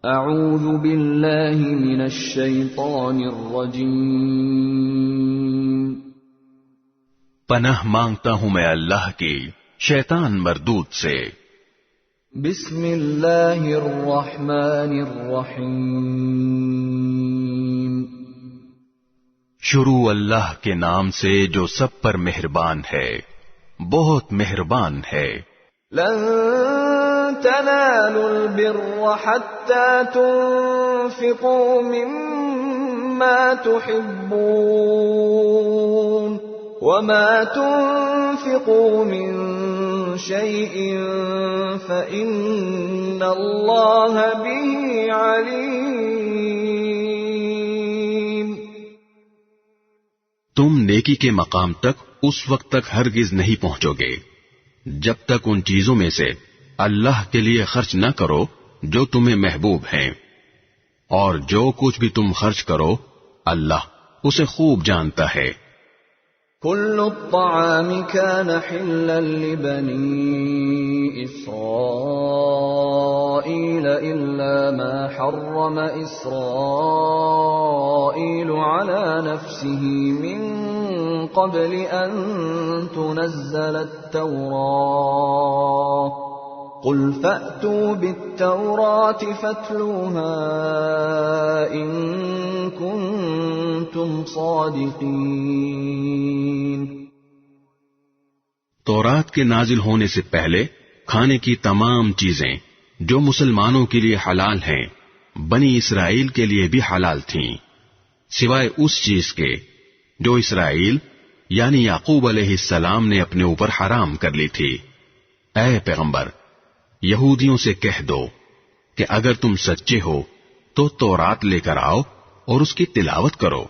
اعوذ باللہ من الشیطان الرجیم، پناہ مانگتا ہوں میں اللہ کی شیطان مردود سے۔ بسم اللہ الرحمن الرحیم، شروع اللہ کے نام سے جو سب پر مہربان ہے، بہت مہربان ہے۔ لن تنالوا البر حتى تنفقوا مما تحبون وما تنفقوا من شيء فإن الله به عليم۔ تم نیکی کے مقام تک اس وقت تک ہرگز نہیں پہنچو گے جب تک ان چیزوں میں سے اللہ کے لیے خرچ نہ کرو جو تمہیں محبوب ہیں، اور جو کچھ بھی تم خرچ کرو اللہ اسے خوب جانتا ہے۔ كل الطعام كان حلا لبني إسرائيل إلا ما حرم إسرائيل على نفسه من قبل أن تنزل التوراة قل فأتوا بالتوراة فاتلوها إن كنتم صادقين۔ تورات کے نازل ہونے سے پہلے کھانے کی تمام چیزیں جو مسلمانوں کے لیے حلال ہیں بنی اسرائیل کے لیے بھی حلال تھیں، سوائے اس چیز کے جو اسرائیل یعنی یعقوب علیہ السلام نے اپنے اوپر حرام کر لی تھی۔ اے پیغمبر، یہودیوں سے کہہ دو کہ اگر تم سچے ہو تو تورات لے کر آؤ اور اس کی تلاوت کرو۔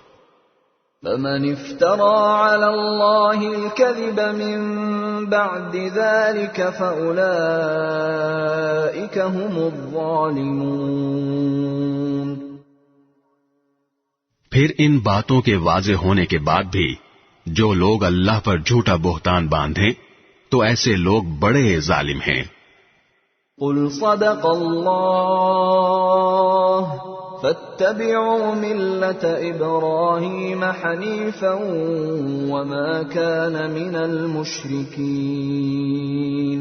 فمن افترى على الله الكذب من بعد ذلك فأولئك هم الظالمون۔ پھر ان باتوں کے واضح ہونے کے بعد بھی جو لوگ اللہ پر جھوٹا بہتان باندھیں تو ایسے لوگ بڑے ظالم ہیں۔ قل صدق اللہ فاتبعوا ملة إبراهيم حنيفا وما كان من المشركين۔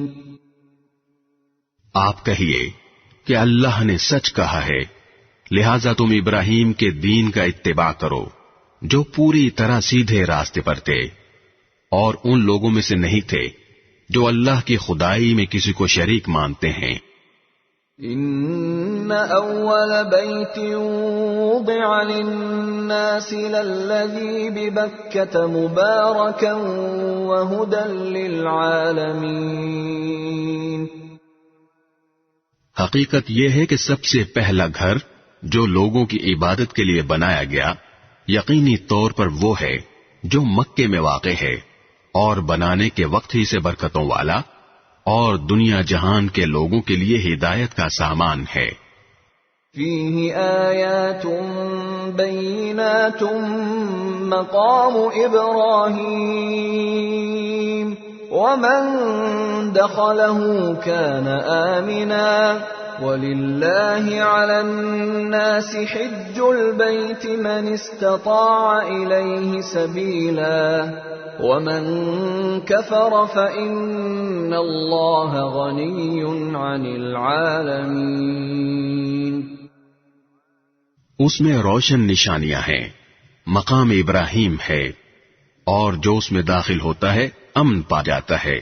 آپ کہیے کہ اللہ نے سچ کہا ہے، لہذا تم ابراہیم کے دین کا اتباع کرو جو پوری طرح سیدھے راستے پر تھے، اور ان لوگوں میں سے نہیں تھے جو اللہ کی خدائی میں کسی کو شریک مانتے ہیں۔ ان اول بیت وضع للناس للذی ببکۃ مبارکا وہدی للعالمین۔ حقیقت یہ ہے کہ سب سے پہلا گھر جو لوگوں کی عبادت کے لیے بنایا گیا یقینی طور پر وہ ہے جو مکے میں واقع ہے، اور بنانے کے وقت ہی سے برکتوں والا اور دنیا جہان کے لوگوں کے لیے ہدایت کا سامان ہے۔ فیہ آیات بینات مقام ابراہیم ومن دخلہ کان آمنا وَلِلَّهِ عَلَى النَّاسِ حِجُّ الْبَيْتِ مَنِ اسْتَطَاعَ إِلَيْهِ سَبِيلًا وَمَنْ كَفَرَ فَإِنَّ اللَّهَ غَنِيٌّ عَنِ الْعَالَمِينَ۔ اس میں روشن نشانیاں ہیں، مقام ابراہیم ہے، اور جو اس میں داخل ہوتا ہے امن پا جاتا ہے،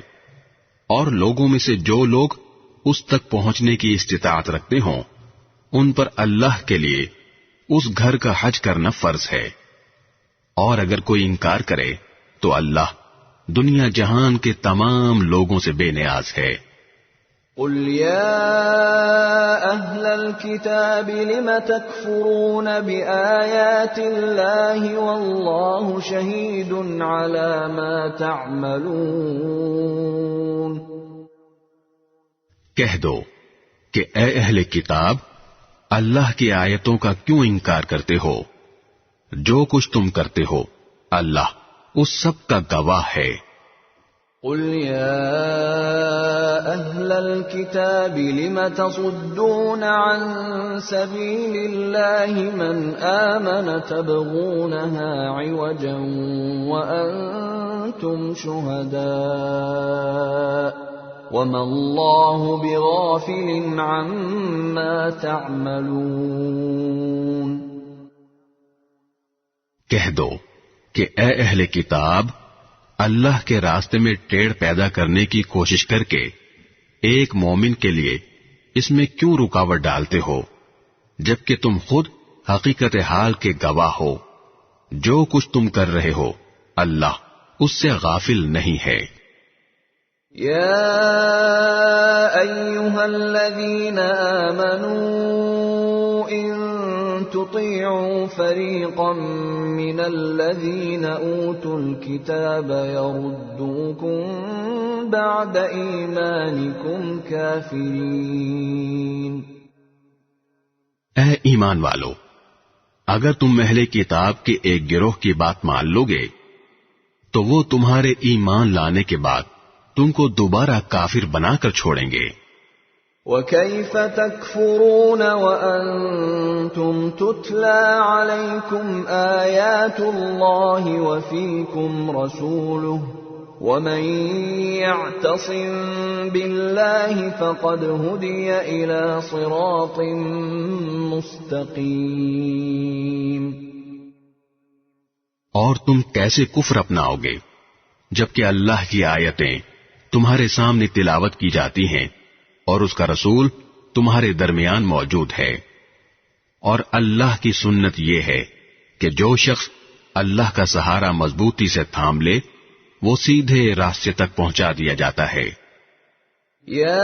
اور لوگوں میں سے جو لوگ اس تک پہنچنے کی استطاعت رکھتے ہوں ان پر اللہ کے لیے اس گھر کا حج کرنا فرض ہے، اور اگر کوئی انکار کرے تو اللہ دنیا جہان کے تمام لوگوں سے بے نیاز ہے۔ قل یا اہل الکتاب لم تکفرون بآیات اللہ واللہ شہید علی ما تعملون۔ کہہ دو کہ اے اہل کتاب، اللہ کی آیتوں کا کیوں انکار کرتے ہو؟ جو کچھ تم کرتے ہو اللہ اس سب کا گواہ ہے۔ قل يا أهل الكتاب لم تصدون عن سبيل الله من آمن تبغونها عوجا وأنتم شهداء وما الله بغافل عما تعملون۔ کہہ دو کہ اے اہل کتاب، اللہ کے راستے میں ٹیڑھ پیدا کرنے کی کوشش کر کے ایک مومن کے لیے اس میں کیوں رکاوٹ ڈالتے ہو، جبکہ تم خود حقیقت حال کے گواہ ہو۔ جو کچھ تم کر رہے ہو اللہ اس سے غافل نہیں ہے۔ یا ایھا الذین آمنوا ان تطیعوا فریقا من الذین اوتوا الکتاب یردوکم بعد ایمانکم کافرین۔ اے ایمان والو، اگر تم اہل کتاب کے ایک گروہ کی بات مان لو گے تو وہ تمہارے ایمان لانے کے بعد تم کو دوبارہ کافر بنا کر چھوڑیں گے۔ وَكَيْفَ تَكْفُرُونَ وَأَنْتُمْ تُتْلَى عَلَيْكُمْ آيَاتُ اللَّهِ وَفِيكُمْ رَسُولُهُ وَمَنْ يَعْتَصِمْ بِاللَّهِ فَقَدْ هُدِيَ إِلَى صِرَاطٍ مُسْتَقِيمٍ۔ اور تم کیسے کفر اپناؤ گے جبکہ اللہ کی آیتیں تمہارے سامنے تلاوت کی جاتی ہیں اور اس کا رسول تمہارے درمیان موجود ہے۔ اور اللہ کی سنت یہ ہے کہ جو شخص اللہ کا سہارا مضبوطی سے تھام لے وہ سیدھے راستے تک پہنچا دیا جاتا ہے۔ یا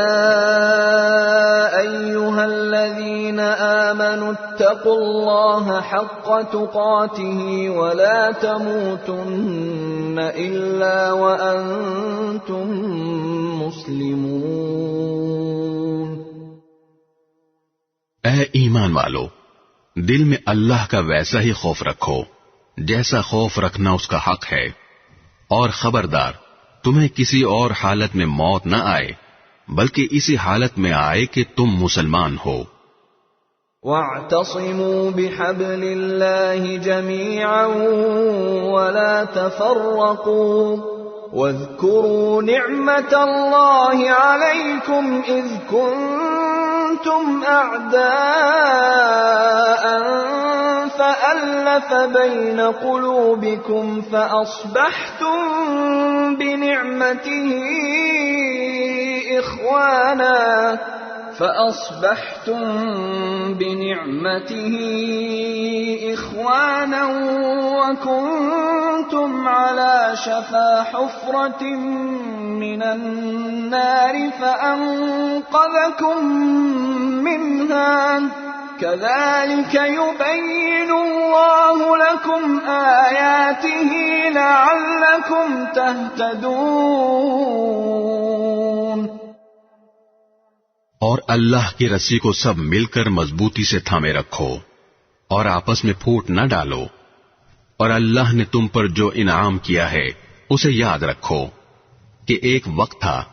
ایھا الذین آمنوا اتقوا اللہ حق تقاته ولا تموتن الا وانتم مسلمون۔ اے ایمان والو، دل میں اللہ کا ویسا ہی خوف رکھو جیسا خوف رکھنا اس کا حق ہے، اور خبردار تمہیں کسی اور حالت میں موت نہ آئے بلکہ اسی حالت میں آئے کہ تم مسلمان ہو۔ وَاعْتَصِمُوا بِحَبْلِ اللَّهِ جَمِيعًا وَلَا تَفَرَّقُوا وَاذْكُرُوا نِعْمَةَ اللَّهِ عَلَيْكُمْ إِذْ كُنتُمْ أَعْدَاءً فَأَلَّفَ بَيْنَ قُلُوبِكُمْ فَأَصْبَحْتُمْ بِنِعْمَتِهِ إخوانا وكنتم على شفا حفرة من النار فأنقذكم منها كذلك يبين الله لكم آياته لعلكم تهتدون۔ اور اللہ کی رسی کو سب مل کر مضبوطی سے تھامے رکھو اور آپس میں پھوٹ نہ ڈالو، اور اللہ نے تم پر جو انعام کیا ہے اسے یاد رکھو کہ ایک وقت تھا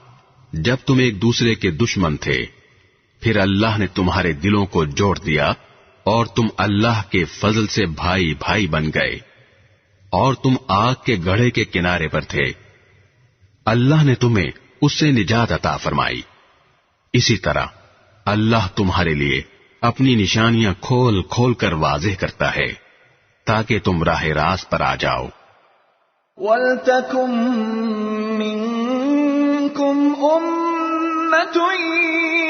جب تم ایک دوسرے کے دشمن تھے، پھر اللہ نے تمہارے دلوں کو جوڑ دیا اور تم اللہ کے فضل سے بھائی بھائی بن گئے، اور تم آگ کے گڑھے کے کنارے پر تھے، اللہ نے تمہیں اس سے نجات عطا فرمائی۔ اسی طرح اللہ تمہارے لیے اپنی نشانیاں کھول کھول کر واضح کرتا ہے تاکہ تم راہ راست پر آ جاؤ۔ وَلْتَكُن مِّنكُمْ أُمَّةٌ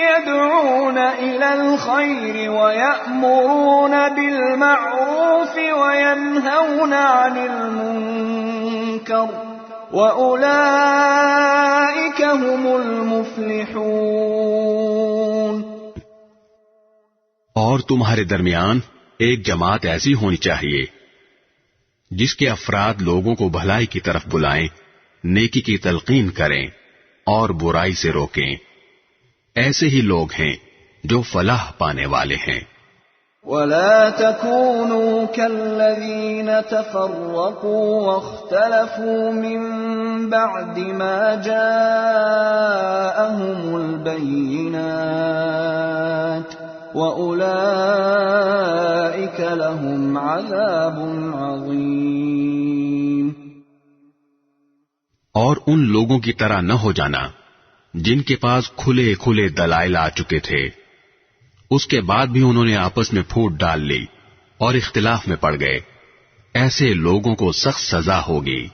يَدْعُونَ إِلَى الْخَيْرِ وَيَأْمُرُونَ بِالْمَعْرُوفِ وَيَنْهَوْنَ عَنِ الْمُنكَرِ وَأُولَئِكَ هُمُ الْمُفْلِحُونَ۔ اور تمہارے درمیان ایک جماعت ایسی ہونی چاہیے جس کے افراد لوگوں کو بھلائی کی طرف بلائیں، نیکی کی تلقین کریں اور برائی سے روکیں۔ ایسے ہی لوگ ہیں جو فلاح پانے والے ہیں۔ ولا تكونوا كالذين تفرقوا واختلفوا من بعد ما جاءهم البينات وأولئك لهم عذاب عظيم۔ اور ان لوگوں کی طرح نہ ہو جانا جن کے پاس کھلے کھلے دلائل آ چکے تھے، اس کے بعد بھی انہوں نے آپس میں پھوٹ ڈال لی اور اختلاف میں پڑ گئے، ایسے لوگوں کو سخت سزا ہوگی۔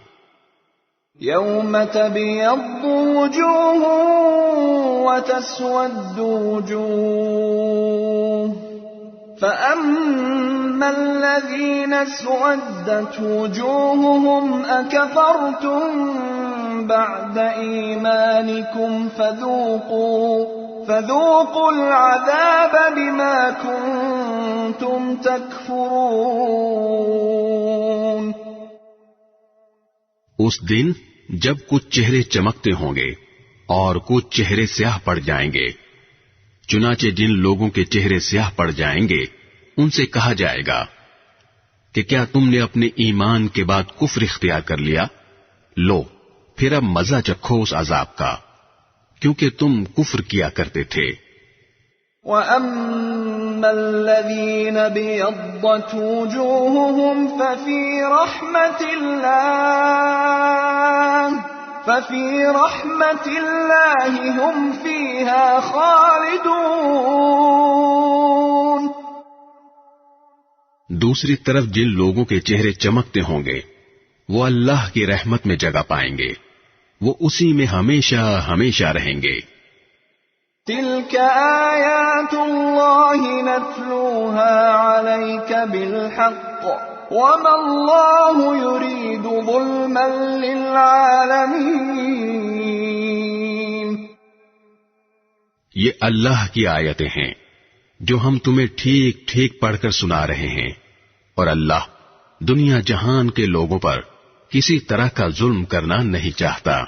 یوم تبیض وجوہ وتسود وجوہ فأما الذین اسودت وجوہهم اکفرتم بعد ایمانکم فذوقوا العذاب بما کنتم تکفرون۔ اس دن جب کچھ چہرے چمکتے ہوں گے اور کچھ چہرے سیاہ پڑ جائیں گے، چنانچہ جن لوگوں کے چہرے سیاہ پڑ جائیں گے ان سے کہا جائے گا کہ کیا تم نے اپنے ایمان کے بعد کفر اختیار کر لیا؟ لو پھر اب مزہ چکھو اس عذاب کا، کیونکہ تم کفر کیا کرتے تھے۔ وَأَمَّا الَّذِينَ بِيَضَّتْ وُجُوهُهُمْ فَفِي رَحْمَةِ اللَّهِ هُمْ فِيهَا خَالِدُونَ۔ دوسری طرف جن لوگوں کے چہرے چمکتے ہوں گے وہ اللہ کی رحمت میں جگہ پائیں گے، وہ اسی میں ہمیشہ ہمیشہ رہیں گے۔ تِلْكَ آیاتُ اللَّهِ نَتْلُوهَا عَلَيْكَ بِالْحَقِّ وَمَا اللَّهُ يُرِيدُ ظُلْمًا لِّلْعَالَمِينَ۔ یہ اللہ کی آیتیں ہیں جو ہم تمہیں ٹھیک ٹھیک پڑھ کر سنا رہے ہیں، اور اللہ دنیا جہان کے لوگوں پر کسی طرح کا ظلم کرنا نہیں چاہتا۔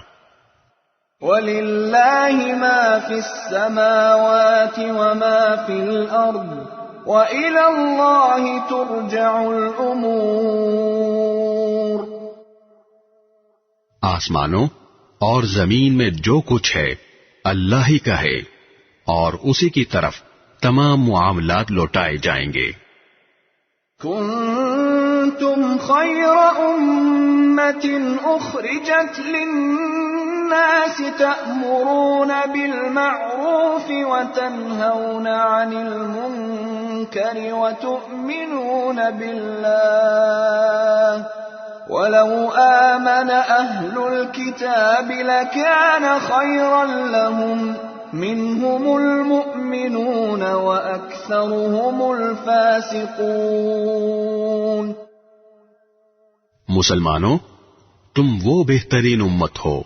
وَلِلَّهِ مَا فِي السَّمَاوَاتِ وَمَا فِي الْأَرْضِ وَإِلَى اللَّهِ تُرْجَعُ الْأُمُورُ۔ آسمانوں اور زمین میں جو کچھ ہے اللہ ہی کا ہے، اور اسی کی طرف تمام معاملات لوٹائے جائیں گے۔ كنتم خير أمة أخرجت للناس تأمرون بالمعروف وتنهون عن المنكر وتؤمنون بالله ولو آمن أهل الكتاب لكان خيرا لهم منهم المؤمنون وأكثرهم الفاسقون۔ مسلمانوں، تم وہ بہترین امت ہو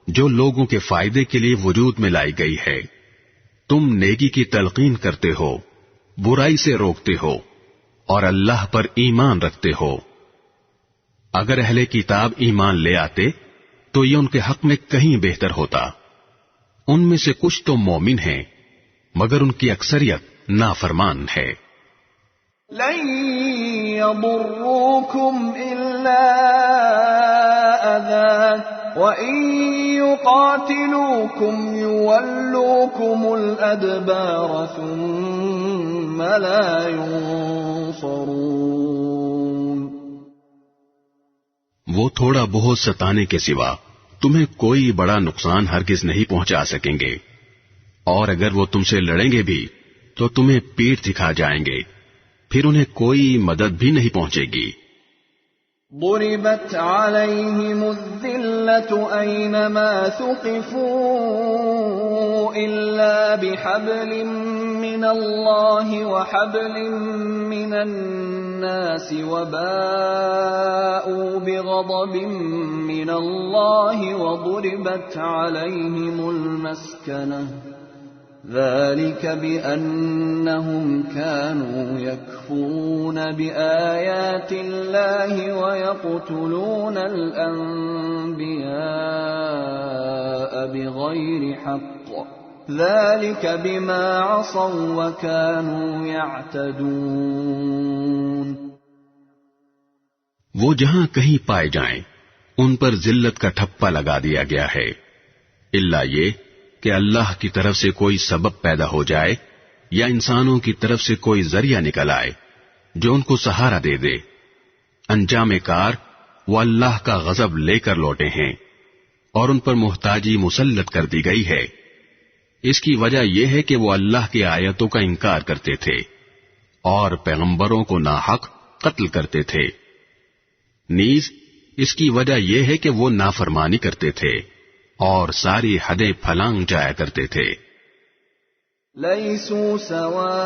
جو لوگوں کے فائدے کے لیے وجود میں لائی گئی ہے۔ تم نیکی کی تلقین کرتے ہو، برائی سے روکتے ہو، اور اللہ پر ایمان رکھتے ہو۔ اگر اہل کتاب ایمان لے آتے تو یہ ان کے حق میں کہیں بہتر ہوتا۔ ان میں سے کچھ تو مومن ہیں مگر ان کی اکثریت نافرمان ہے۔ لن يضروكم إلا أذى وإن يقاتلوكم يولوكم الأدبار ثم لا ينصرون۔ وہ تھوڑا بہت ستانے کے سوا تمہیں کوئی بڑا نقصان ہرگز نہیں پہنچا سکیں گے، اور اگر وہ تم سے لڑیں گے بھی تو تمہیں پیٹھ دکھا جائیں گے، پھر انہیں کوئی مدد بھی نہیں پہنچے گی۔ ضربت عليهم الذلة أينما ثقفوا إلا بحبل من الله وحبل من الناس وباءوا بغضب من الله وضربت عليهم المسكنة ذلك بأنهم كانوا يكفرون بآيات الله ويقتلون الأنبياء بغير حق ذلك بما عصوا وكانوا يعتدون. وہ جہاں کہیں پائے جائیں ان پر ذلت کا ٹھپا لگا دیا گیا ہے، الا یہ کہ اللہ کی طرف سے کوئی سبب پیدا ہو جائے یا انسانوں کی طرف سے کوئی ذریعہ نکل آئے جو ان کو سہارا دے دے. انجام کار وہ اللہ کا غضب لے کر لوٹے ہیں اور ان پر محتاجی مسلط کر دی گئی ہے. اس کی وجہ یہ ہے کہ وہ اللہ کی آیتوں کا انکار کرتے تھے اور پیغمبروں کو ناحق قتل کرتے تھے. نیز اس کی وجہ یہ ہے کہ وہ نافرمانی کرتے تھے اور ساری حدیں پھلانگ جایا کرتے تھے. لیسوا سواء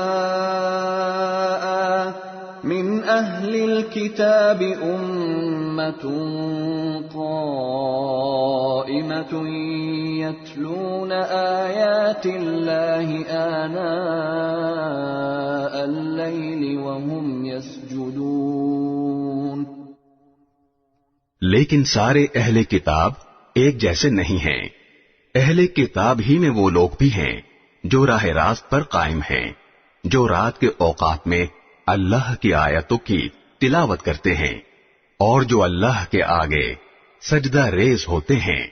من اہل الكتاب امة قائمة يتلون آیات اللہ آناء اللیل وهم يسجدون. لیکن سارے اہل کتاب ایک جیسے نہیں ہیں. اہل کتاب ہی میں وہ لوگ بھی ہیں جو راہ راست پر قائم ہیں، جو رات کے اوقات میں اللہ کی آیتوں کی تلاوت کرتے ہیں اور جو اللہ کے آگے سجدہ ریز ہوتے ہیں.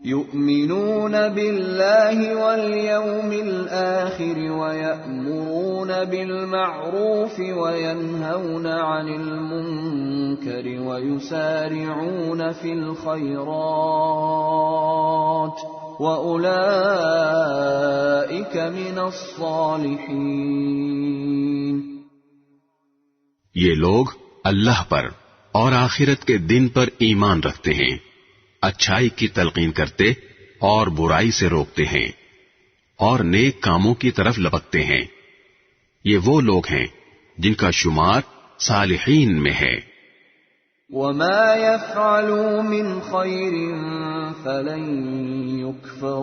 یؤمنون باللہ والیوم الآخر ویأمرون بالمعروف وینہون عن المنکر ویسارعون فی الخیرات وأولئک من الصالحین. یہ لوگ اللہ پر اور آخرت کے دن پر ایمان رکھتے ہیں، اچھائی کی تلقین کرتے اور برائی سے روکتے ہیں اور نیک کاموں کی طرف لپکتے ہیں. یہ وہ لوگ ہیں جن کا شمار صالحین میں ہے. وما يفعلوا من خير فلن يكفروه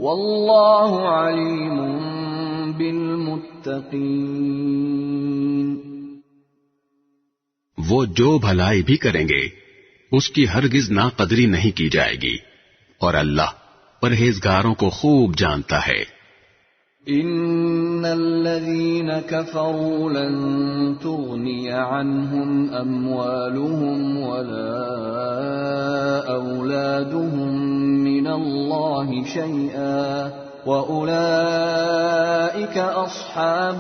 والله عليم بالمتقين. وہ جو بھلائی بھی کریں گے اس کی ہرگز ناقدری نہیں کی جائے گی اور اللہ پرہیزگاروں کو خوب جانتا ہے. ان الذين كفروا لن تغني عنهم اموالهم ولا اولادهم من الله شيئا واولئك اصحاب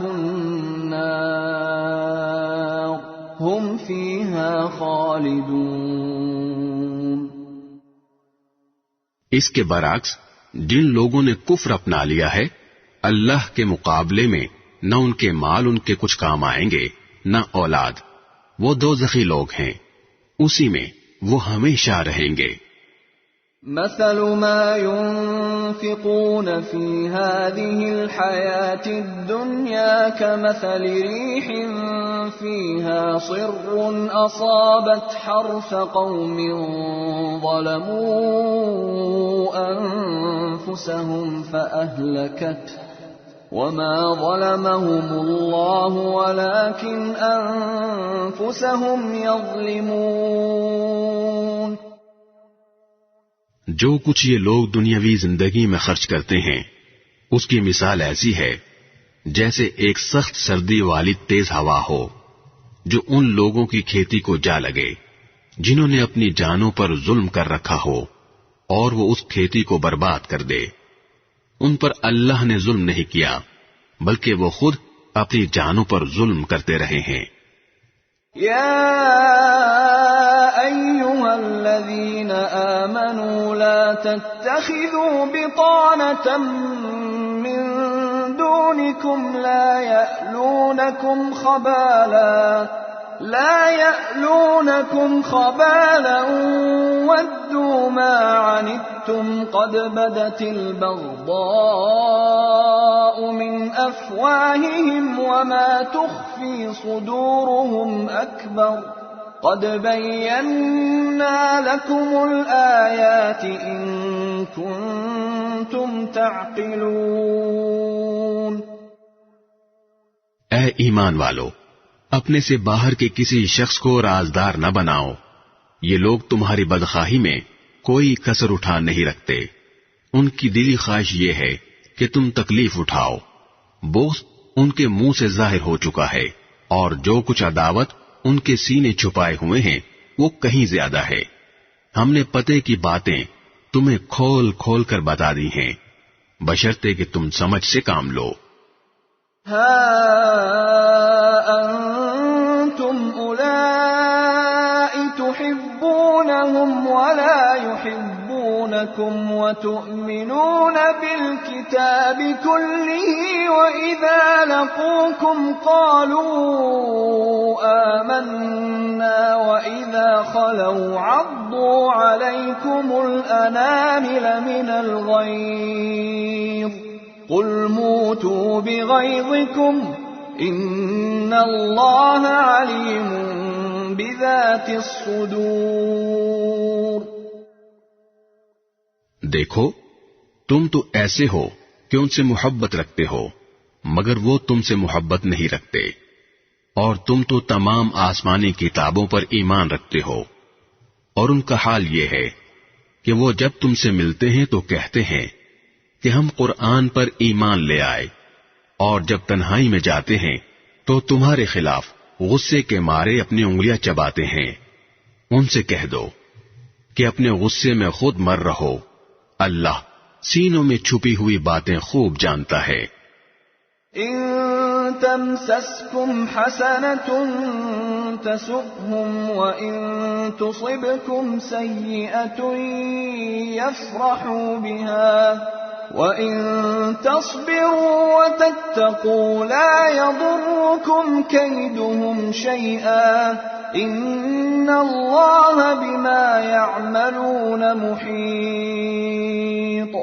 النار هم فيها خالدون. اس کے برعکس جن لوگوں نے کفر اپنا لیا ہے اللہ کے مقابلے میں نہ ان کے مال ان کے کچھ کام آئیں گے نہ اولاد، وہ دوزخی لوگ ہیں، اسی میں وہ ہمیشہ رہیں گے. مثل ما ينفقون في هذه الحياة الدنيا كمثل ريح فيها صر أصابت حرث قوم ظلموا أنفسهم فأهلكته وما ظلمهم الله ولكن أنفسهم يظلمون. جو کچھ یہ لوگ دنیاوی زندگی میں خرچ کرتے ہیں اس کی مثال ایسی ہے جیسے ایک سخت سردی والی تیز ہوا ہو جو ان لوگوں کی کھیتی کو جا لگے جنہوں نے اپنی جانوں پر ظلم کر رکھا ہو اور وہ اس کھیتی کو برباد کر دے. ان پر اللہ نے ظلم نہیں کیا بلکہ وہ خود اپنی جانوں پر ظلم کرتے رہے ہیں. يا أيها الذين آمنوا لا تتخذوا بطانة من دونكم لا يألونكم خبالا ودوا ما عنتم قد بدت البغضاء من أفواههم وما تخفي صدورهم أكبر قد بينا لكم الآيات إن كنتم تعقلون. اے ایمان والو، اپنے سے باہر کے کسی شخص کو رازدار نہ بناؤ. یہ لوگ تمہاری بدخواہی میں کوئی کسر اٹھا نہیں رکھتے ان کی دلی خواہش یہ ہے کہ تم تکلیف اٹھاؤ. بغض ان کے منہ سے ظاہر ہو چکا ہے اور جو کچھ عداوت ان کے سینے چھپائے ہوئے ہیں وہ کہیں زیادہ ہے. ہم نے پتے کی باتیں تمہیں کھول کھول کر بتا دی ہیں بشرطے کہ تم سمجھ سے کام لو. انتم اولئک تحبونهم ولا يحبونكم وتؤمنون بالكتاب كله وإذا لقوكم قالوا آمنا وإذا خلوا عضوا عليكم الأنامل من الغيظ قل موتوا بغيظكم ان اللہ علیم بذات الصدور. دیکھو تم تو ایسے ہو کہ ان سے محبت رکھتے ہو مگر وہ تم سے محبت نہیں رکھتے، اور تم تو تمام آسمانی کتابوں پر ایمان رکھتے ہو، اور ان کا حال یہ ہے کہ وہ جب تم سے ملتے ہیں تو کہتے ہیں کہ ہم قرآن پر ایمان لے آئے، اور جب تنہائی میں جاتے ہیں تو تمہارے خلاف غصے کے مارے اپنی انگلیاں چباتے ہیں. ان سے کہہ دو کہ اپنے غصے میں خود مر رہو، اللہ سینوں میں چھپی ہوئی باتیں خوب جانتا ہے. ان تمسسكم حسنة تسؤهم وان تصبكم سيئة يفرحوا بها وَإِن تَصْبِرُوا وَتَتَّقُوا لَا يَضُرُّكُمْ كَيْدُهُمْ شَيْئًا إِنَّ اللَّهَ بِمَا يَعْمَلُونَ مُحِيطٌ.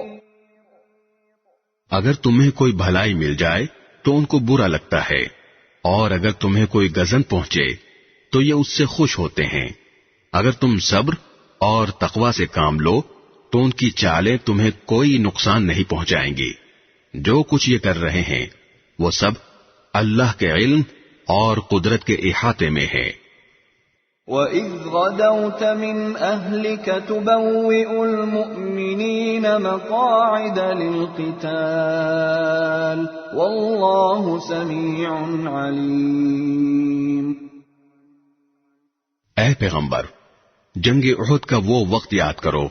اگر تمہیں کوئی بھلائی مل جائے تو ان کو برا لگتا ہے، اور اگر تمہیں کوئی غضب پہنچے تو یہ اس سے خوش ہوتے ہیں. اگر تم صبر اور تقوی سے کام لو تو ان کی چالیں تمہیں کوئی نقصان نہیں پہنچائیں گی. جو کچھ یہ کر رہے ہیں وہ سب اللہ کے علم اور قدرت کے احاطے میں ہے. وَإِذْ غَدَوْتَ مِنْ أَهْلِكَ تُبَوِّئُ الْمُؤْمِنِينَ مَقَاعِدَ لِلْقِتَالِ وَاللَّهُ سَمِيعٌ عَلِيمٌ. اے پیغمبر، جنگ احد کا وہ وقت یاد کرو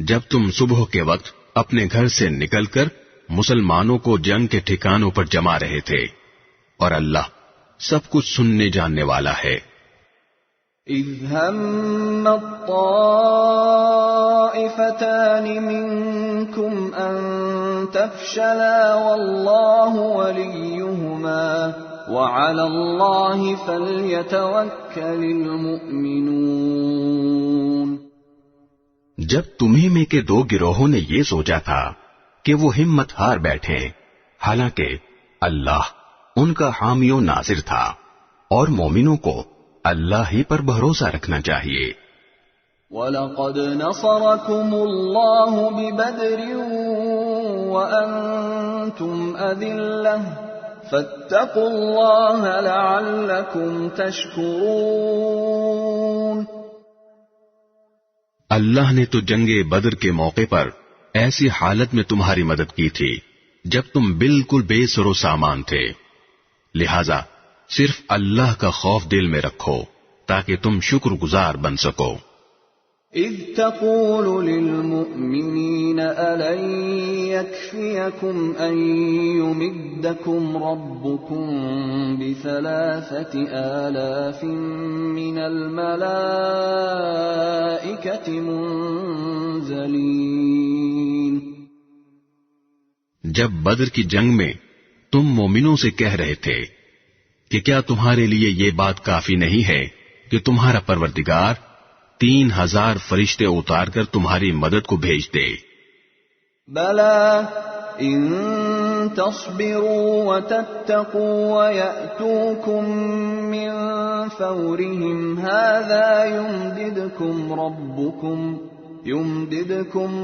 جب تم صبح کے وقت اپنے گھر سے نکل کر مسلمانوں کو جنگ کے ٹھکانوں پر جما رہے تھے، اور اللہ سب کچھ سننے جاننے والا ہے. اذ هم الطائفتان منكم ان تفشلا والله وليهما وعلى الله فليتوكل المؤمنون. جب تمہیں میں کے دو گروہوں نے یہ سوچا تھا کہ وہ ہمت ہار بیٹھے، حالانکہ اللہ ان کا حامی و ناصر تھا، اور مومنوں کو اللہ ہی پر بھروسہ رکھنا چاہیے. وَلَقَدْ نَصَرَكُمُ اللَّهُ بِبَدْرٍ وَأَنْتُمْ أَذِلَّةٌ فَاتَّقُوا اللَّهَ لَعَلَّكُمْ تَشْكُرُونَ. اللہ نے تو جنگ بدر کے موقع پر ایسی حالت میں تمہاری مدد کی تھی جب تم بالکل بے سر و سامان تھے، لہذا صرف اللہ کا خوف دل میں رکھو تاکہ تم شکر گزار بن سکو. اذ تقول للمؤمنین ألن يكفيكم ان يمدكم ربكم ب3,000 من الملائكة منزلین. جب بدر کی جنگ میں تم مومنوں سے کہہ رہے تھے کہ کیا تمہارے لیے یہ بات کافی نہیں ہے کہ تمہارا پروردگار 3,000 فرشتے اتار کر تمہاری مدد کو بھیج دے؟ بلا ان تصبروا وتتقوا ويأتوكم من فورهم هذا يمددكم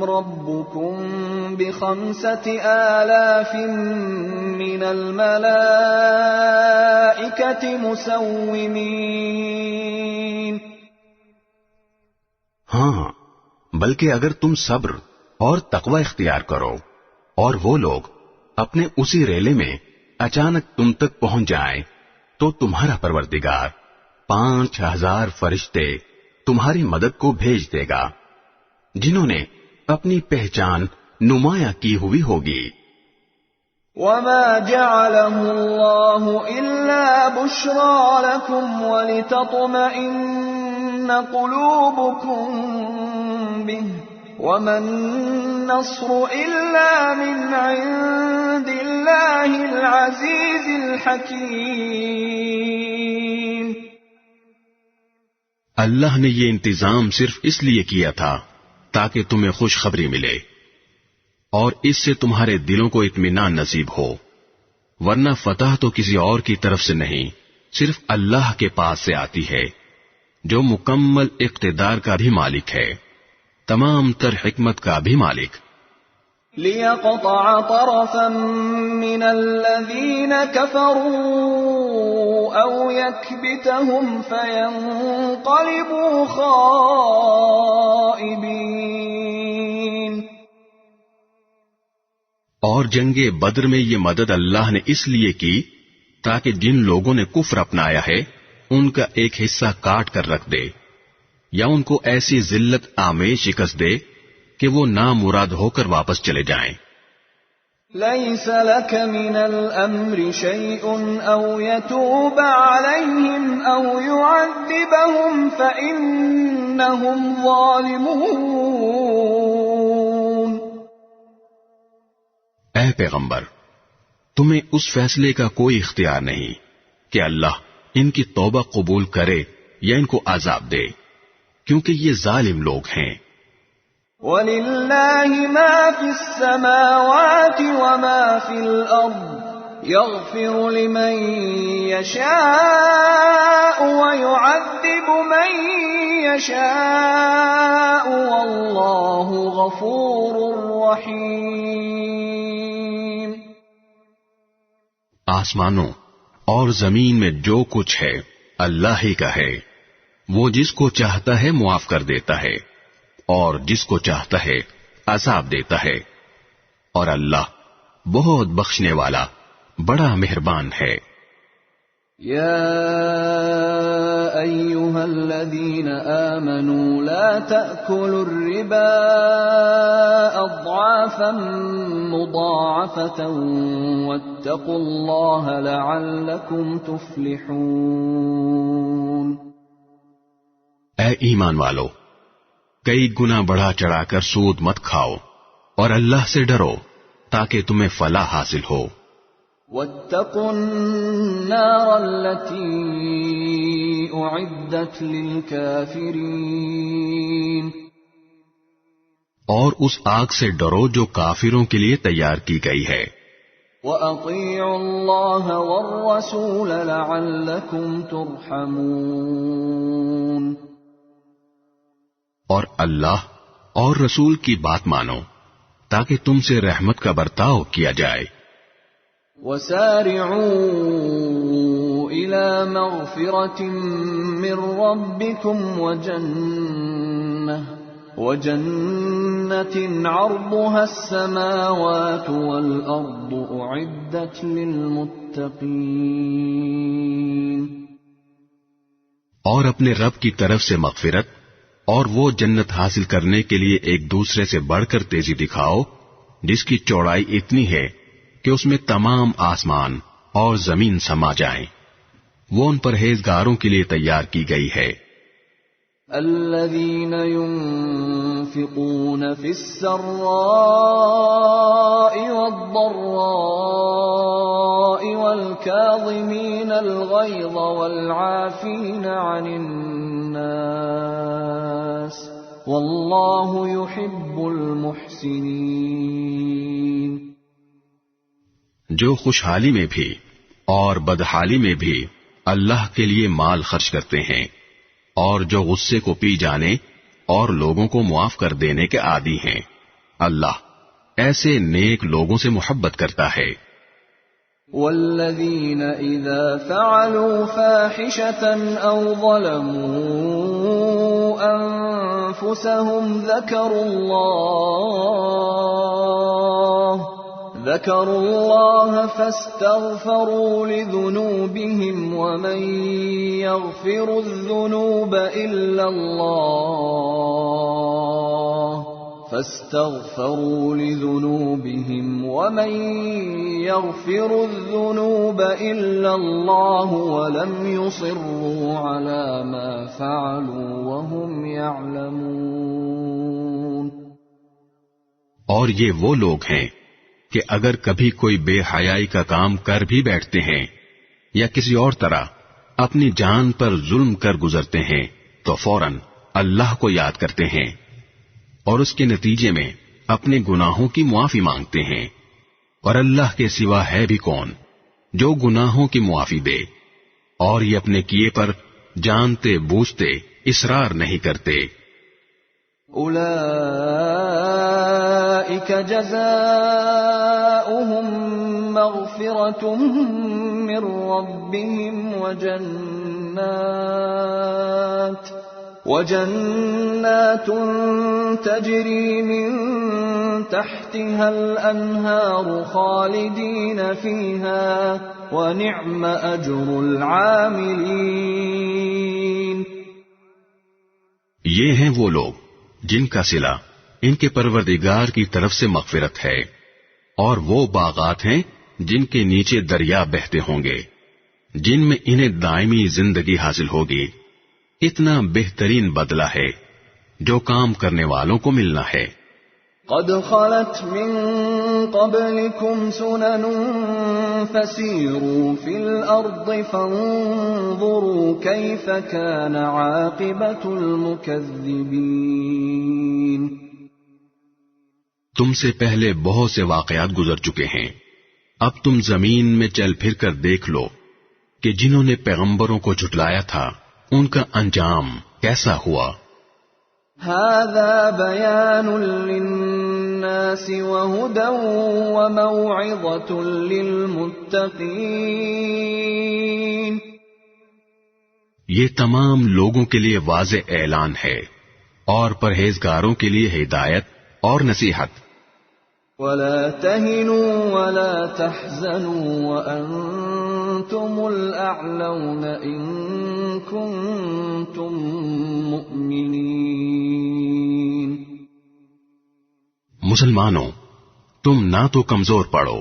ربكم ب5,000 من الملائكة مسومين. ہاں، بلکہ اگر تم صبر اور تقوی اختیار کرو، اور وہ لوگ اپنے اسی ریلے میں اچانک تم تک پہنچ جائیں تو تمہارا پروردگار 5000 فرشتے تمہاری مدد کو بھیج دے گا، جنہوں نے اپنی پہچان نمایاں کی ہوئی ہوگی۔ وما جعله الله إلا بشرى لكم ولتطمئن قلوبكم به وما النصر إلا من عند الله العزيز الحكيم۔ اللہ نے یہ انتظام صرف اس لیے کیا تھا تاکہ تمہیں خوشخبری ملے اور اس سے تمہارے دلوں کو اطمینان نصیب ہو، ورنہ فتح تو کسی اور کی طرف سے نہیں، صرف اللہ کے پاس سے آتی ہے، جو مکمل اقتدار کا بھی مالک ہے، تمام تر حکمت کا بھی مالک۔ لِيَقْطَعَ طَرَفًا مِّنَ الَّذِينَ كَفَرُوا أَوْ يَكْبِتَهُمْ فَيَنقَلِبُوا خَائِبِينَ۔ اور جنگ بدر میں یہ مدد اللہ نے اس لیے کی تاکہ جن لوگوں نے کفر اپنایا ہے ان کا ایک حصہ کاٹ کر رکھ دے، یا ان کو ایسی ذلت آمیز شکست دے کہ وہ نامراد ہو کر واپس چلے جائیں۔ لَيْسَ لَكَ مِنَ الْأَمْرِ شَيْءٌ أَوْ يَتُوبَ عَلَيْهِمْ أَوْ يُعَذِّبَهُمْ فَإِنَّهُمْ ظَالِمُونَ۔ اے پیغمبر، تمہیں اس فیصلے کا کوئی اختیار نہیں کہ اللہ ان کی توبہ قبول کرے یا ان کو عذاب دے، کیونکہ یہ ظالم لوگ ہیں۔ وَلِلَّهِ مَا فِي السَّمَاوَاتِ وَمَا فِي الْأَرْضِ يَغْفِرُ لِمَن يَشَاءُ وَيُعَذِّبُ مَن يَشَاءُ وَاللَّهُ غَفُورٌ رَّحِيمٌ۔ آسمانوں اور زمین میں جو کچھ ہے اللہ ہی کا ہے، وہ جس کو چاہتا ہے معاف کر دیتا ہے اور جس کو چاہتا ہے عذاب دیتا ہے، اور اللہ بہت بخشنے والا بڑا مہربان ہے۔ يا أيها الذين آمنوا لا تأكلوا الربا أضعافا مضاعفة واتقوا الله لعلكم تفلحون۔ اے ایمان والو، کئی گنا بڑھا چڑھا کر سود مت کھاؤ اور اللہ سے ڈرو تاکہ تمہیں فلاح حاصل ہو۔ واتقوا النار التي أعدت للكافرين۔ اور اس آگ سے ڈرو جو کافروں کے لیے تیار کی گئی ہے۔ وَأَطِيعُوا اللَّهَ وَالرَّسُولَ لَعَلَّكُمْ تُرْحَمُونَ۔ اور اللہ اور رسول کی بات مانو تاکہ تم سے رحمت کا برتاؤ کیا جائے۔ وَسَارِعُوا إِلَى مَغْفِرَةٍ مِّن رَّبِّكُمْ وَجَنَّةٍ عَرْضُهَا السَّمَاوَاتُ وَالْأَرْضُ أُعِدَّتْ لِلْمُتَّقِينَ۔ اور اپنے رب کی طرف سے مغفرت اور وہ جنت حاصل کرنے کے لیے ایک دوسرے سے بڑھ کر تیزی دکھاؤ جس کی چوڑائی اتنی ہے کہ اس میں تمام آسمان اور زمین سما جائیں، وہ ان پرہیزگاروں کے لیے تیار کی گئی ہے۔ الذين ينفقون في السراء والضراء والكاظمين الغيظ والعافين عن الناس والله يحب المحسنين۔ جو خوشحالی میں بھی اور بدحالی میں بھی اللہ کے لیے مال خرچ کرتے ہیں، اور جو غصے کو پی جانے اور لوگوں کو معاف کر دینے کے عادی ہیں، اللہ ایسے نیک لوگوں سے محبت کرتا ہے۔ والذین اذا فعلوا فاحشة او ظلموا أنفسهم ذكروا الله فاستغفروا لذنوبهم ومن يغفر الذنوب إلا الله ولم يصروا على ما فعلوا وهم يعلمون. اور یہ وہ لوگ ہیں کہ اگر کبھی کوئی بے حیائی کا کام کر بھی بیٹھتے ہیں یا کسی اور طرح اپنی جان پر ظلم کر گزرتے ہیں تو فوراً اللہ کو یاد کرتے ہیں اور اس کے نتیجے میں اپنے گناہوں کی معافی مانگتے ہیں، اور اللہ کے سوا ہے بھی کون جو گناہوں کی معافی دے، اور یہ اپنے کیے پر جانتے بوجھتے اصرار نہیں کرتے۔ اولئک جزاؤہم مغفرۃ من ربہم وجنات تجری من تحتها الانہار خالدین فیہا ونعم اجر العاملین۔ یہ ہیں وہ لوگ جن کا صلہ ان کے پروردگار کی طرف سے مغفرت ہے، اور وہ باغات ہیں جن کے نیچے دریا بہتے ہوں گے، جن میں انہیں دائمی زندگی حاصل ہوگی۔ اتنا بہترین بدلہ ہے جو کام کرنے والوں کو ملنا ہے۔ قد خلت من قبلكم سنن فسيروا في الأرض فانظروا كيف كان عاقبة المكذبين۔ تم سے پہلے بہت سے واقعات گزر چکے ہیں، اب تم زمین میں چل پھر کر دیکھ لو کہ جنہوں نے پیغمبروں کو جھٹلایا تھا ان کا انجام کیسا ہوا۔ هذا بيان للناس وهدى وموعظة للمتقين۔ یہ تمام لوگوں کے لیے واضح اعلان ہے اور پرہیزگاروں کے لیے ہدایت اور نصیحت۔ ولا تهنوا ولا تحزنوا وأنتم الأعلون إن كنتم مؤمنين۔ مسلمانوں، تم نہ تو کمزور پڑو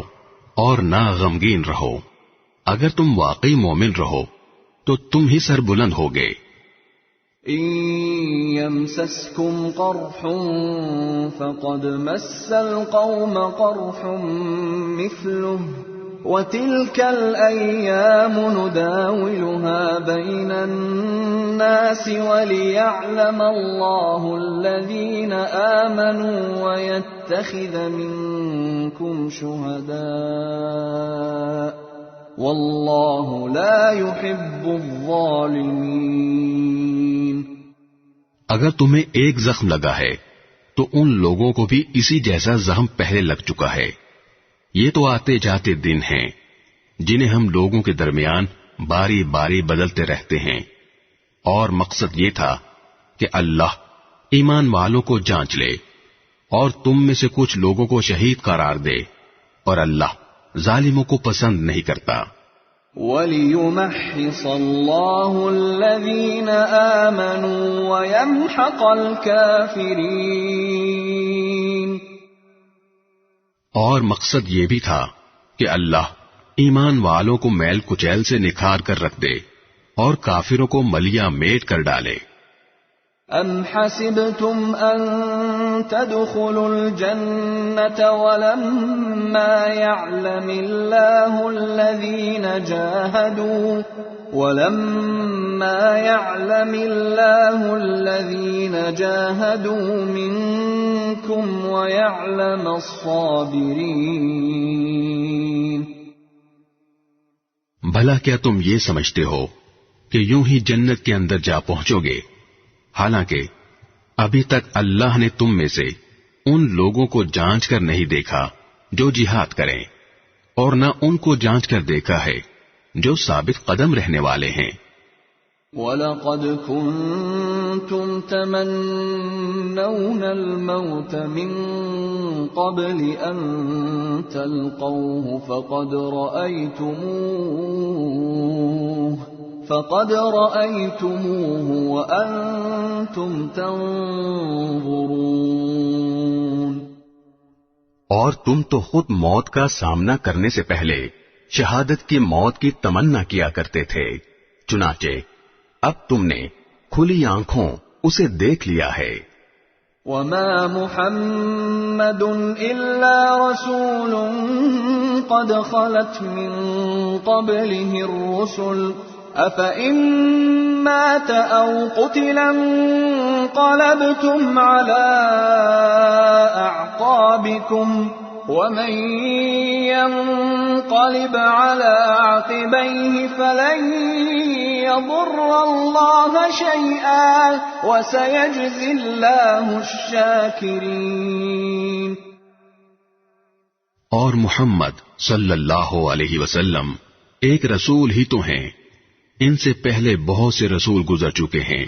اور نہ غمگین رہو، اگر تم واقعی مومن رہو تو تم ہی سر بلند ہوگے۔ إن يمسسكم قرح فقد مس القوم قرح مثله وتلك الأيام نداولها بين الناس وليعلم الله الذين آمنوا ويتخذ منكم شهداء والله لا يحب الظالمين۔ اگر تمہیں ایک زخم لگا ہے تو ان لوگوں کو بھی اسی جیسا زخم پہلے لگ چکا ہے۔ یہ تو آتے جاتے دن ہیں جنہیں ہم لوگوں کے درمیان باری باری بدلتے رہتے ہیں، اور مقصد یہ تھا کہ اللہ ایمان والوں کو جانچ لے اور تم میں سے کچھ لوگوں کو شہید قرار دے، اور اللہ ظالموں کو پسند نہیں کرتا۔ وَلِيُمَحِّصَ اللَّهُ الَّذِينَ آمَنُوا وَيَمْحَقَ الْكَافِرِينَ۔ اور مقصد یہ بھی تھا کہ اللہ ایمان والوں کو میل کچیل سے نکھار کر رکھ دے اور کافروں کو ملیا میٹ کر ڈالے۔ أَمْ حَسِبْتُمْ أَن تَدْخُلُوا الْجَنَّةَ وَلَمَّا يَعْلَمِ اللَّهُ الَّذِينَ جَاهَدُوا مِنكُمْ وَيَعْلَمَ الصَّابِرِينَ۔ بھلا کیا تم یہ سمجھتے ہو کہ یوں ہی جنت کے اندر جا پہنچو گے، حالانکہ ابھی تک اللہ نے تم میں سے ان لوگوں کو جانچ کر نہیں دیکھا جو جہاد کریں، اور نہ ان کو جانچ کر دیکھا ہے جو ثابت قدم رہنے والے ہیں۔ وَلَقَدْ كُنْتُمْ تَمَنَّوْنَ الْمَوْتَ مِنْ قَبْلِ أَنْ تَلْقَوْهُ فَقَدْ رَأَيْتُمُوهُ وَأَنْتُمْ تَنْظُرُونَ اور تم تو خود موت کا سامنا کرنے سے پہلے شہادت کی موت کی تمنا کیا کرتے تھے، چنانچہ اب تم نے کھلی آنکھوں اسے دیکھ لیا ہے۔ وَمَا مُحَمَّدٌ إِلَّا رَسُولٌ قَدْ خَلَتْ مِن قَبْلِهِ الرُّسُلُ أَفَإِن مَّاتَ أَوْ قُتِلَ انقَلَبْتُمْ عَلَى أَعْقَابِكُمْ وَمَن يَنقَلِبْ عَلَى عَقِبَيْهِ فَلَن يَضُرَّ اللَّهَ شَيْئًا وَسَيَجْزِي اللَّهُ الشَّاكِرِينَ۔ اور محمد صلی اللہ علیہ وسلم ایک رسول ہی تو ہیں، ان سے پہلے بہت سے رسول گزر چکے ہیں،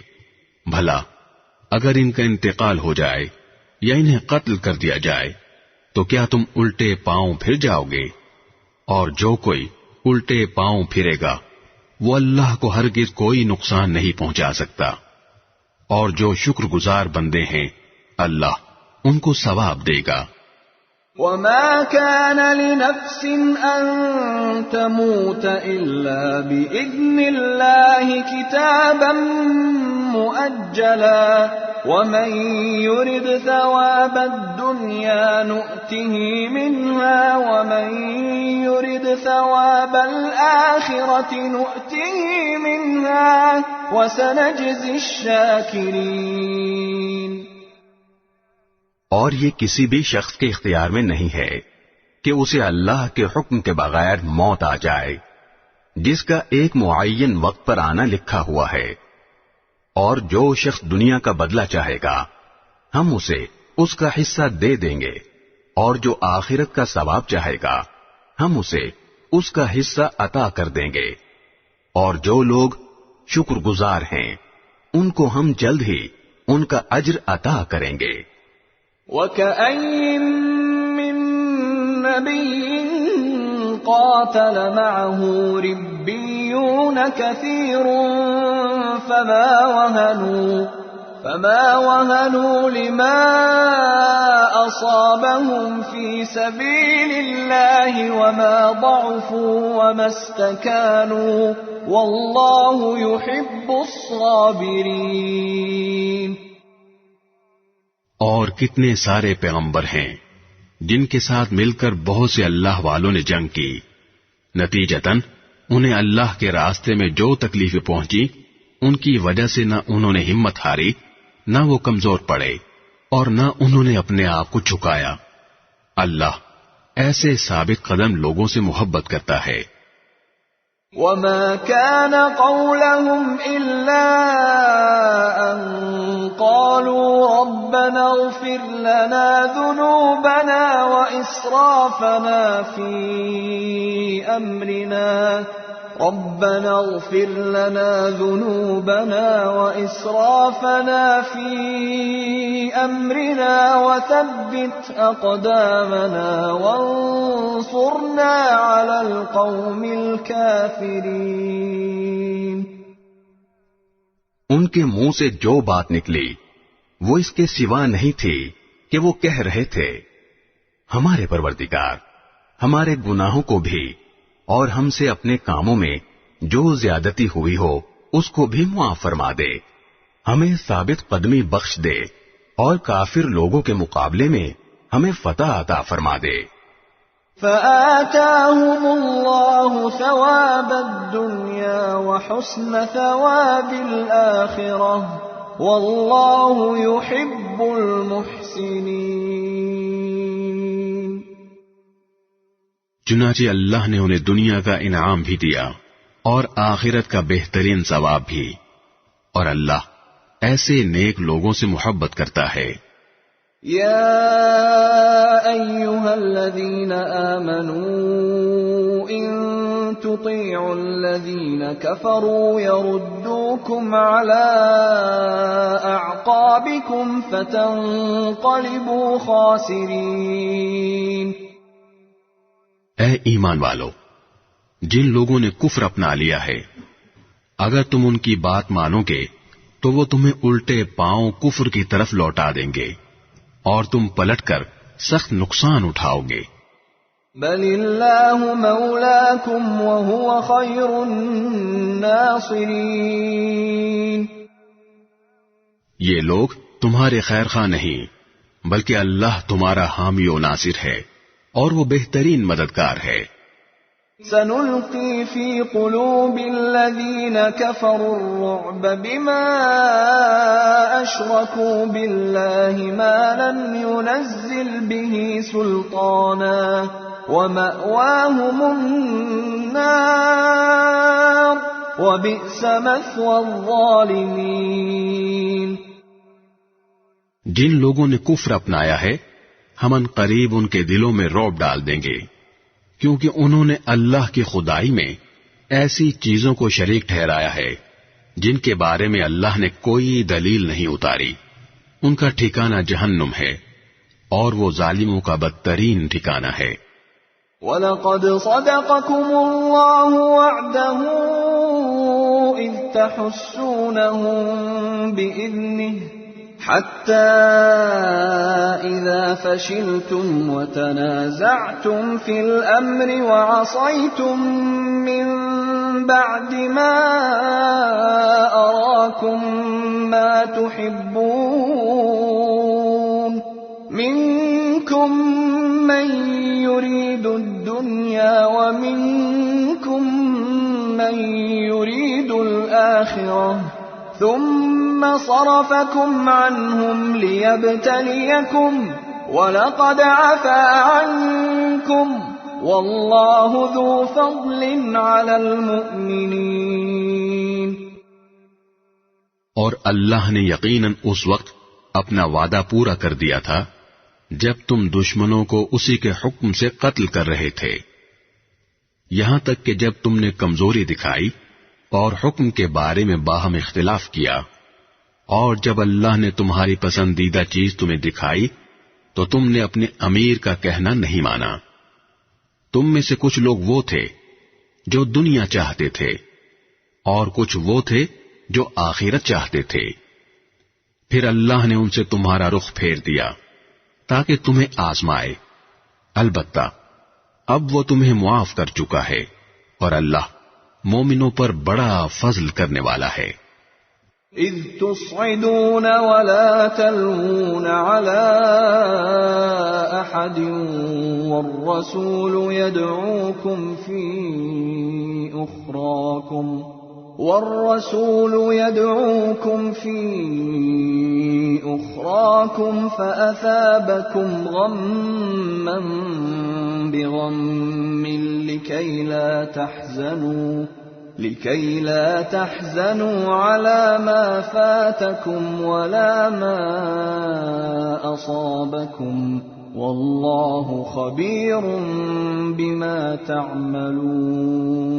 بھلا اگر ان کا انتقال ہو جائے یا انہیں قتل کر دیا جائے تو کیا تم الٹے پاؤں پھر جاؤ گے؟ اور جو کوئی الٹے پاؤں پھرے گا وہ اللہ کو ہرگز کوئی نقصان نہیں پہنچا سکتا، اور جو شکر گزار بندے ہیں اللہ ان کو ثواب دے گا۔ وَمَا كَانَ لِنَفْسٍ أَن تَمُوتَ إِلَّا بِإِذْنِ اللَّهِ كِتَابًا مُؤَجَّلًا وَمَن يُرِدْ ثَوَابَ الدُّنْيَا نُؤْتِهِ مِنْهَا وَمَن يُرِدْ ثَوَابَ الْآخِرَةِ نُؤْتِهِ مِنْهَا وَسَنَجْزِي الشَّاكِرِينَ۔ اور یہ کسی بھی شخص کے اختیار میں نہیں ہے کہ اسے اللہ کے حکم کے بغیر موت آ جائے، جس کا ایک معین وقت پر آنا لکھا ہوا ہے، اور جو شخص دنیا کا بدلہ چاہے گا ہم اسے اس کا حصہ دے دیں گے، اور جو آخرت کا ثواب چاہے گا ہم اسے اس کا حصہ عطا کر دیں گے، اور جو لوگ شکر گزار ہیں ان کو ہم جلد ہی ان کا اجر عطا کریں گے۔ وَكَأَيٍّ مِّن نَّبِيٍّ قَاتَلَ مَعَهُ رِبِّيُّونَ كَثِيرٌ فَمَا وَهَنُوا لِمَا أَصَابَهُمْ فِي سَبِيلِ اللَّهِ وَمَا ضَعُفُوا وَمَا اسْتَكَانُوا وَاللَّهُ يُحِبُّ الصَّابِرِينَ۔ اور کتنے سارے پیغمبر ہیں جن کے ساتھ مل کر بہت سے اللہ والوں نے جنگ کی، نتیجتاً انہیں اللہ کے راستے میں جو تکلیفیں پہنچی ان کی وجہ سے نہ انہوں نے ہمت ہاری، نہ وہ کمزور پڑے، اور نہ انہوں نے اپنے آپ کو جھکایا۔ اللہ ایسے ثابت قدم لوگوں سے محبت کرتا ہے۔ وَمَا كَانَ قَوْلَهُمْ إِلَّا أَن قَالُوا رَبَّنَا اغْفِرْ لَنَا ذُنُوبَنَا وَإِسْرَافَنَا فِي أَمْرِنَا رَبَّنَا اغْفِرْ لَنَا ذُنُوبَنَا وَإِسْرَافَنَا فِي أَمْرِنَا وَثَبِّتْ أَقْدَامَنَا وَانصُرْنَا عَلَى الْقَوْمِ الْكَافِرِينَ۔ ان کے منہ سے جو بات نکلی وہ اس کے سوا نہیں تھی کہ وہ کہہ رہے تھے، ہمارے پروردگار ہمارے گناہوں کو بھی اور ہم سے اپنے کاموں میں جو زیادتی ہوئی ہو اس کو بھی معاف فرما دے، ہمیں ثابت قدمی بخش دے، اور کافر لوگوں کے مقابلے میں ہمیں فتح عطا فرما دے۔ فآتاهم الله ثواب الدنيا وحسن ثواب الآخرة والله يحب المحسنين۔ چنانچہ اللہ نے انہیں دنیا کا انعام بھی دیا اور آخرت کا بہترین ثواب بھی، اور اللہ ایسے نیک لوگوں سے محبت کرتا ہے۔ يا أيها الذين آمنوا إن تطيعوا الذين كفروا يردوكم على أعقابكم فتنقلبوا خاسرين۔ اے ایمان والو، جن لوگوں نے کفر اپنا لیا ہے، اگر تم ان کی بات مانو گے تو وہ تمہیں الٹے پاؤں کفر کی طرف لوٹا دیں گے اور تم پلٹ کر سخت نقصان اٹھاؤ گے۔ بل اللہ مولاکم وہو خیر الناصرین۔ یہ لوگ تمہارے خیر خواہ نہیں بلکہ اللہ تمہارا حامی و ناصر ہے اور وہ بہترین مددگار ہے۔ سنلقي في قلوب الذين كفروا الرعب بما أشركوا بالله ما لم ينزل به سلطانا ومأواهم النار وبئس مثوى الظالمين۔ جن لوگوں نے کفر اپنایا ہے ہم ان قریب ان کے دلوں میں رعب ڈال دیں گے، کیونکہ انہوں نے اللہ کی خدائی میں ایسی چیزوں کو شریک ٹھہرایا ہے جن کے بارے میں اللہ نے کوئی دلیل نہیں اتاری۔ ان کا ٹھکانہ جہنم ہے اور وہ ظالموں کا بدترین ٹھکانہ ہے۔ وَلَقَدْ صَدَقَكُمُ اللَّهُ وَعْدَهُ إِذْ تَحُسُّونَهُم بِإِذْنِهِ حتى إذا فشلتم وتنازعتم في الأمر وعصيتم من بعد ما أراكم ما تحبون منكم من يريد الدنيا ومنكم من يريد الآخرة ثم صرفكم عنهم ليبتليكم ولقد عفا عنكم والله ذو فضل على المؤمنين۔ اور اللہ نے یقیناً اس وقت اپنا وعدہ پورا کر دیا تھا جب تم دشمنوں کو اسی کے حکم سے قتل کر رہے تھے، یہاں تک کہ جب تم نے کمزوری دکھائی اور حکم کے بارے میں باہم اختلاف کیا، اور جب اللہ نے تمہاری پسندیدہ چیز تمہیں دکھائی تو تم نے اپنے امیر کا کہنا نہیں مانا۔ تم میں سے کچھ لوگ وہ تھے جو دنیا چاہتے تھے اور کچھ وہ تھے جو آخرت چاہتے تھے، پھر اللہ نے ان سے تمہارا رخ پھیر دیا تاکہ تمہیں آزمائے، البتہ اب وہ تمہیں معاف کر چکا ہے اور اللہ مومنوں پر بڑا فضل کرنے والا ہے۔ اذ تصعدون ولا تلوون على احد والرسول يدعوكم في أخراكم فأثابكم غما بغم لكي لا تحزنوا على ما فاتكم ولا ما أصابكم والله خبير بما تعملون۔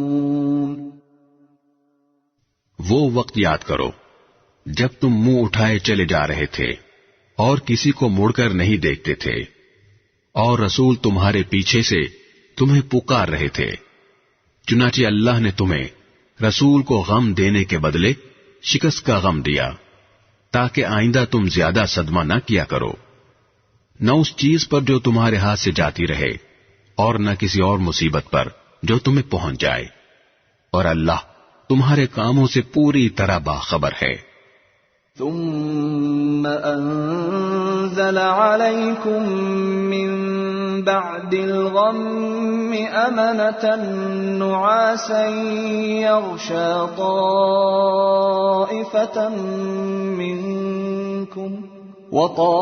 وہ وقت یاد کرو جب تم منہ اٹھائے چلے جا رہے تھے اور کسی کو مڑ کر نہیں دیکھتے تھے، اور رسول تمہارے پیچھے سے تمہیں پکار رہے تھے، چنانچہ اللہ نے تمہیں رسول کو غم دینے کے بدلے شکست کا غم دیا تاکہ آئندہ تم زیادہ صدمہ نہ کیا کرو، نہ اس چیز پر جو تمہارے ہاتھ سے جاتی رہے اور نہ کسی اور مصیبت پر جو تمہیں پہنچ جائے، اور اللہ تمہارے کاموں سے پوری طرح باخبر ہے۔ ثم انزل عليكم من بعد الغم أمنة نعاسا يغشى طائفة منكم وطائفة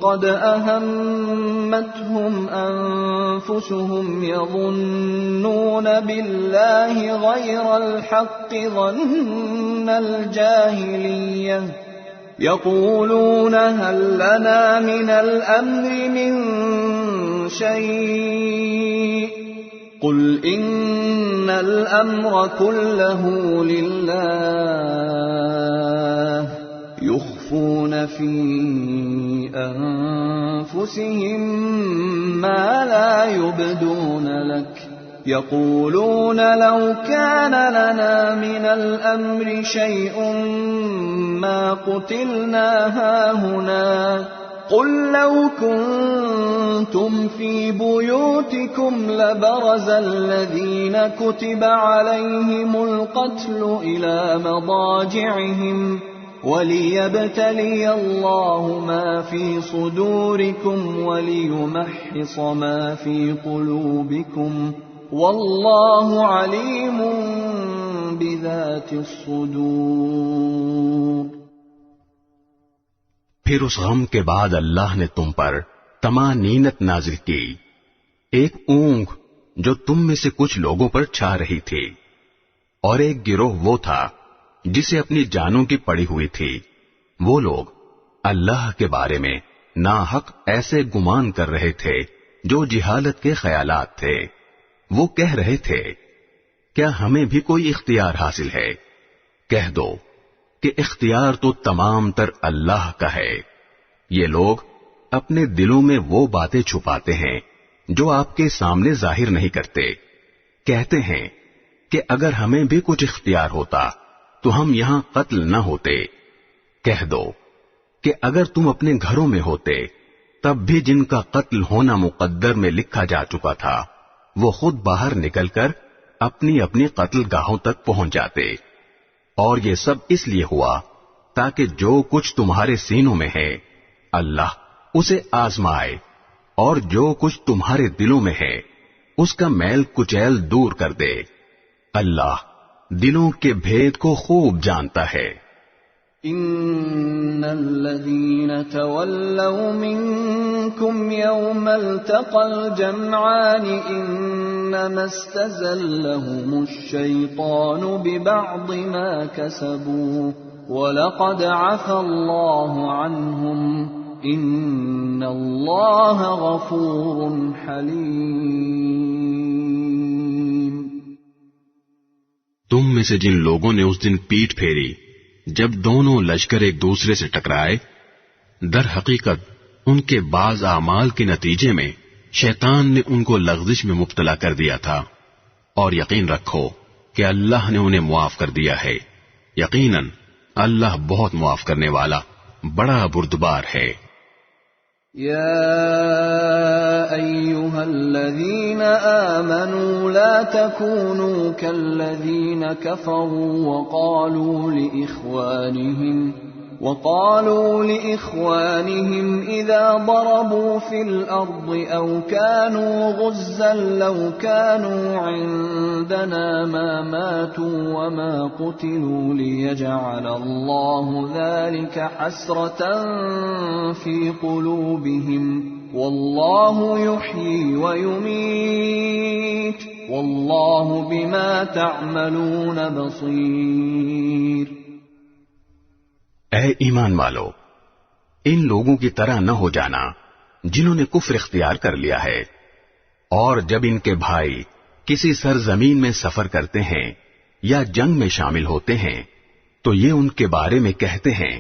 قد أهمتهم أنفسهم يظنون بالله غير الحق ظن الجاهلية يقولون هل لنا من الأمر من شيء قل إن الأمر كله لله يخفون في أنفسهم ما لا يبدون لك يقولون لو كان لنا من الأمر شيء ما قتلنا هاهنا قل لو كنتم في بيوتكم لبرز الذين كتب عليهم القتل إلى مضاجعهم وليبتلي الله ما في صدوركم وليمحص ما في قلوبكم والله عليم بذات الصدور۔ پھر اس غم کے بعد اللہ نے تم پر طمانینت نازل کی، ایک اونگ جو تم میں سے کچھ لوگوں پر چھا رہی تھی، اور ایک گروہ وہ تھا جسے اپنی جانوں کی پڑی ہوئی تھی۔ وہ لوگ اللہ کے بارے میں ناحق ایسے گمان کر رہے تھے جو جہالت کے خیالات تھے۔ وہ کہہ رہے تھے کیا ہمیں بھی کوئی اختیار حاصل ہے؟ کہہ دو کہ اختیار تو تمام تر اللہ کا ہے۔ یہ لوگ اپنے دلوں میں وہ باتیں چھپاتے ہیں جو آپ کے سامنے ظاہر نہیں کرتے۔ کہتے ہیں کہ اگر ہمیں بھی کچھ اختیار ہوتا تو ہم یہاں قتل نہ ہوتے۔ کہہ دو کہ اگر تم اپنے گھروں میں ہوتے تب بھی جن کا قتل ہونا مقدر میں لکھا جا چکا تھا وہ خود باہر نکل کر اپنی اپنی قتل گاہوں تک پہنچ جاتے، اور یہ سب اس لیے ہوا تاکہ جو کچھ تمہارے سینوں میں ہے اللہ اسے آزمائے، اور جو کچھ تمہارے دلوں میں ہے اس کا میل کچیل دور کر دے۔ اللہ دلوں کے بھید کو خوب جانتا ہے۔ ان الذين تولوا منكم يوم التقى الجمعان انما استزلهم الشيطان ببعض ما كسبوا ولقد عفى الله عنهم ان الله غفور حليم۔ تم میں سے جن لوگوں نے اس دن پیٹھ پھیری جب دونوں لشکر ایک دوسرے سے ٹکرائے، در حقیقت ان کے بعض اعمال کے نتیجے میں شیطان نے ان کو لغزش میں مبتلا کر دیا تھا، اور یقین رکھو کہ اللہ نے انہیں معاف کر دیا ہے، یقیناً اللہ بہت معاف کرنے والا بڑا بردبار ہے۔ يا أيها الذين آمنوا لا تكونوا كالذين كفروا وقالوا لإخوانهم إذا ضربوا في الأرض أو كانوا غزا لو كانوا عندنا ما ماتوا وما قتلوا ليجعل الله ذلك حسرة في قلوبهم والله يحيي ويميت والله بما تعملون بصير۔ اے ایمان والو، ان لوگوں کی طرح نہ ہو جانا جنہوں نے کفر اختیار کر لیا ہے، اور جب ان کے بھائی کسی سرزمین میں سفر کرتے ہیں یا جنگ میں شامل ہوتے ہیں تو یہ ان کے بارے میں کہتے ہیں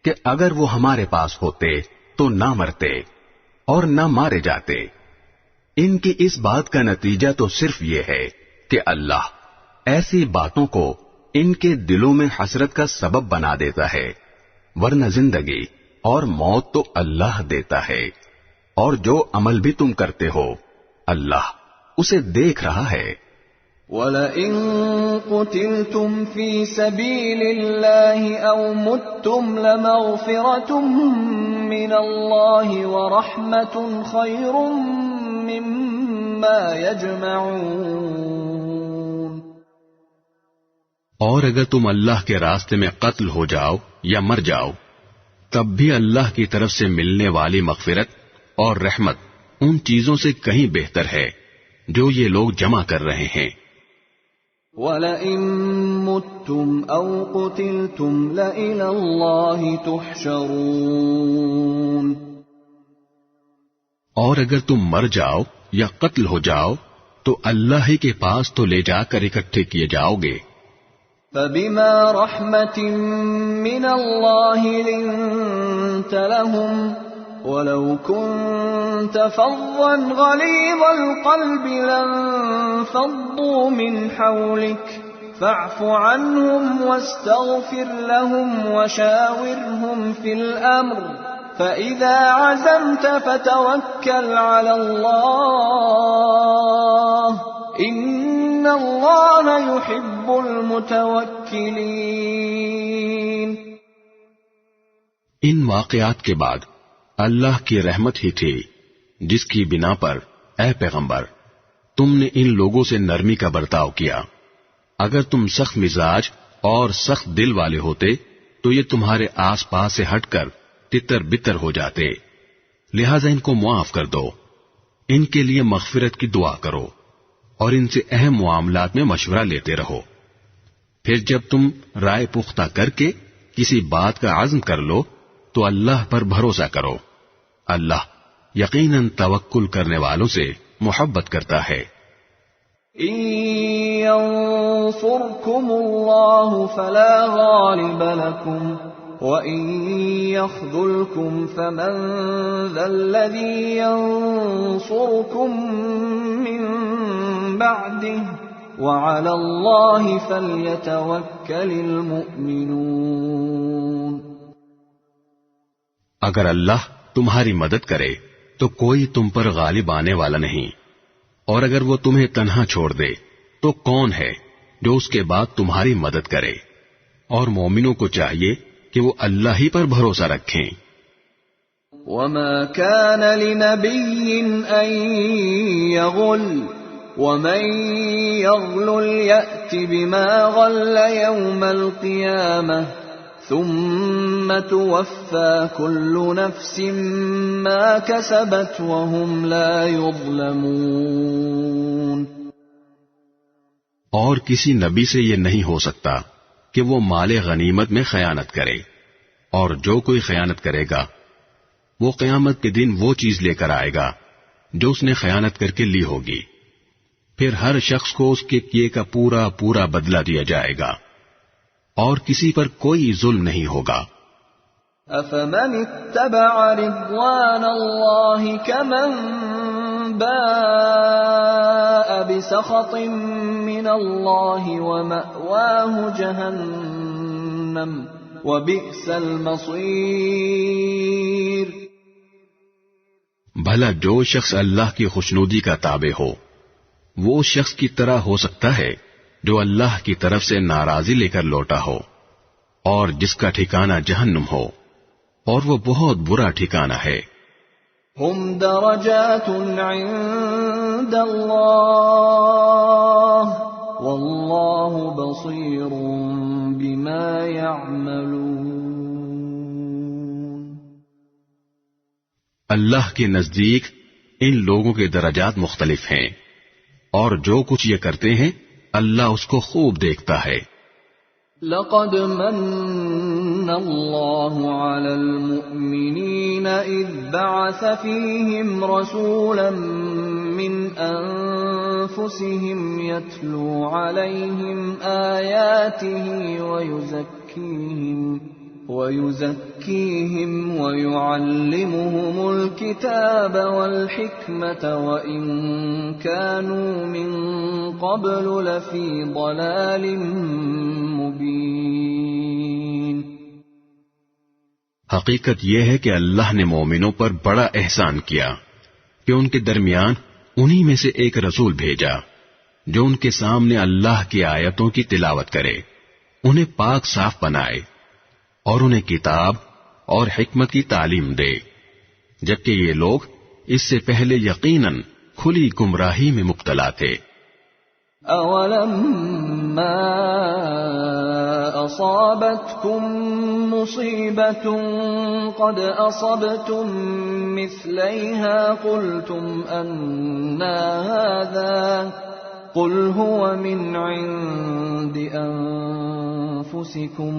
کہ اگر وہ ہمارے پاس ہوتے تو نہ مرتے اور نہ مارے جاتے۔ ان کی اس بات کا نتیجہ تو صرف یہ ہے کہ اللہ ایسی باتوں کو ان کے دلوں میں حسرت کا سبب بنا دیتا ہے، ورنہ زندگی اور موت تو اللہ دیتا ہے، اور جو عمل بھی تم کرتے ہو اللہ اسے دیکھ رہا ہے۔ وَلَئِن قُتِلْتُمْ فِي سَبِيلِ اللَّهِ أَوْ مُتُّمْ لَمَغْفِرَةٌ مِّنَ اللَّهِ وَرَحْمَةٌ خَيْرٌ مِّمَّا يَجْمَعُونَ۔ اور اگر تم اللہ کے راستے میں قتل ہو جاؤ یا مر جاؤ تب بھی اللہ کی طرف سے ملنے والی مغفرت اور رحمت ان چیزوں سے کہیں بہتر ہے جو یہ لوگ جمع کر رہے ہیں۔ وَلَئِن مُتُّمْ أَوْ قُتِلْتُمْ لَإِلَى اللَّهِ تُحْشَرُونَ۔ اور اگر تم مر جاؤ یا قتل ہو جاؤ تو اللہ ہی کے پاس تو لے جا کر اکٹھے کیے جاؤ گے. فبما رحمة من الله لنت لهم ولو كنت فظا غليظ القلب لانفضوا من حولك فاعف عنهم واستغفر لهم وشاورهم في الأمر فإذا عزمت فتوكل على الله إن الله يحب المتوكلين. ان واقعات کے بعد اللہ کی رحمت ہی تھی جس کی بنا پر اے پیغمبر تم نے ان لوگوں سے نرمی کا برتاؤ کیا. اگر تم سخت مزاج اور سخت دل والے ہوتے تو یہ تمہارے آس پاس سے ہٹ کر تتر بتر ہو جاتے. لہذا ان کو معاف کر دو، ان کے لیے مغفرت کی دعا کرو اور ان سے اہم معاملات میں مشورہ لیتے رہو. پھر جب تم رائے پختہ کر کے کسی بات کا عزم کر لو تو اللہ پر بھروسہ کرو. اللہ یقیناً توکل کرنے والوں سے محبت کرتا ہے. إن ينصركم الله فلا غالب لكم وإن يخذلكم فمن ذا الذي ينصركم من بعده وعلى الله فليتوكل المؤمنون. اگر اللہ تمہاری مدد کرے تو کوئی تم پر غالب آنے والا نہیں، اور اگر وہ تمہیں تنہا چھوڑ دے تو کون ہے جو اس کے بعد تمہاری مدد کرے؟ اور مومنوں کو چاہیے کہ وہ اللہ ہی پر بھروسہ رکھیں. وما كان لنبي أن يغل ومن يغل يأت بما غل يوم القيامة ثم توفى كل نفس ما كسبت وهم لا يظلمون. اور کسی نبی سے یہ نہیں ہو سکتا کہ وہ مال غنیمت میں خیانت کرے، اور جو کوئی خیانت کرے گا وہ قیامت کے دن وہ چیز لے کر آئے گا جو اس نے خیانت کر کے لی ہوگی. پھر ہر شخص کو اس کے کیے کا پورا پورا بدلہ دیا جائے گا، اور کسی پر کوئی ظلم نہیں ہوگا. أفمن اتبع رضوان الله كمن باء بسخط من الله ومأواه جهنم وبئس المصير. بھلا جو شخص اللہ کی خوشنودی کا تابع ہو وہ اس شخص کی طرح ہو سکتا ہے جو اللہ کی طرف سے ناراضی لے کر لوٹا ہو اور جس کا ٹھکانہ جہنم ہو، اور وہ بہت برا ٹھکانہ ہے. هم درجات عند الله والله بصير بما يعملون. اللہ کے نزدیک ان لوگوں کے درجات مختلف ہیں، اور جو کچھ یہ کرتے ہیں اللہ اس کو خوب دیکھتا ہے. لقد من الله على المؤمنين إذ بعث فيهم رسولا من أنفسهم يتلو عليهم آياته ويزكيهم ويعلمهم الكتاب والحكمة وإن كانوا من قبل لفي ضلال مبين. حقیقت یہ ہے کہ اللہ نے مومنوں پر بڑا احسان کیا کہ ان کے درمیان انہی میں سے ایک رسول بھیجا جو ان کے سامنے اللہ کی آیتوں کی تلاوت کرے، انہیں پاک صاف بنائے اور انہیں کتاب اور حکمت کی تعلیم دے، جبکہ یہ لوگ اس سے پہلے یقیناً کھلی گمراہی میں مبتلا تھے. أَوَلَمَّا أَصَابَتْكُم مُّصِيبَةٌ قَدْ أَصَبْتُم مِّثْلَيْهَا قُلْتُمْ أَنَّىٰ هَٰذَا قُلْ هُوَ مِنْ عِندِ أَنفُسِكُمْ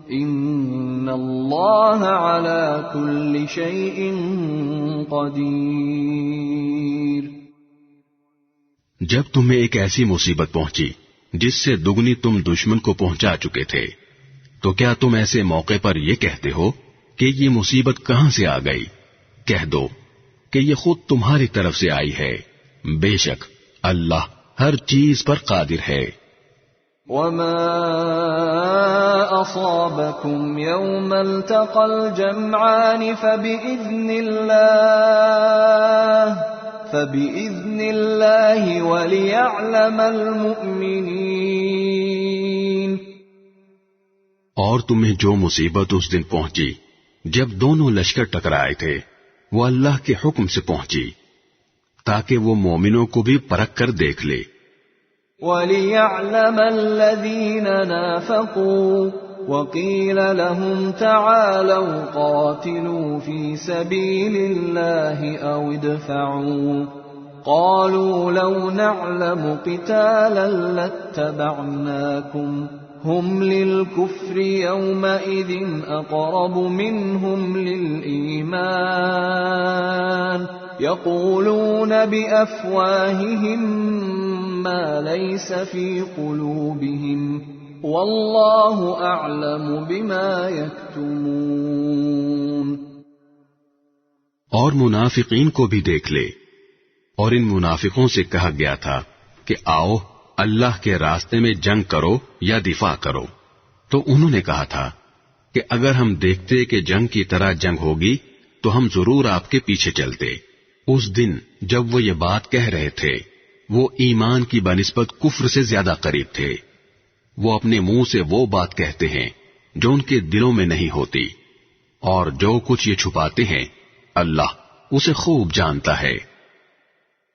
ان اللہ علی کل شیء قدیر۔ جب تمہیں ایک ایسی مصیبت پہنچی جس سے دگنی تم دشمن کو پہنچا چکے تھے، تو کیا تم ایسے موقع پر یہ کہتے ہو کہ یہ مصیبت کہاں سے آ گئی؟ کہہ دو کہ یہ خود تمہاری طرف سے آئی ہے، بے شک اللہ ہر چیز پر قادر ہے۔ وما أصابكم يوم التقى الجمعان فبإذن الله وليعلم المؤمنين۔ اور تمہیں جو مصیبت اس دن پہنچی جب دونوں لشکر ٹکرائے تھے، وہ اللہ کے حکم سے پہنچی تاکہ وہ مومنوں کو بھی پرکھ کر دیکھ لے۔ وَلِيَعْلَمَ الَّذِينَ نَافَقُوا وَقِيلَ لَهُمْ تَعَالَوْا قَاتِلُوا فِي سَبِيلِ اللَّهِ أَوْ ادْفَعُوا قَالُوا لَوْ نَعْلَمُ قِتَالًا لَاتَّبَعْنَاكُمْ هُمْ لِلْكُفْرِ يَوْمَئِذٍ أَقْرَبُ مِنْهُمْ لِلْإِيمَانِ يَقُولُونَ بِأَفْوَاهِهِمْ ما ليس في قلوبهم والله أعلم بما يكتمون۔ اور منافقین کو بھی دیکھ لے، اور ان منافقوں سے کہا گیا تھا کہ آؤ اللہ کے راستے میں جنگ کرو یا دفاع کرو، تو انہوں نے کہا تھا کہ اگر ہم دیکھتے کہ جنگ کی طرح جنگ ہوگی تو ہم ضرور آپ کے پیچھے چلتے۔ اس دن جب وہ یہ بات کہہ رہے تھے، وہ ایمان کی بنسبت کفر سے زیادہ قریب تھے۔ وہ اپنے منہ سے وہ بات کہتے ہیں جو ان کے دلوں میں نہیں ہوتی، اور جو کچھ یہ چھپاتے ہیں اللہ اسے خوب جانتا ہے۔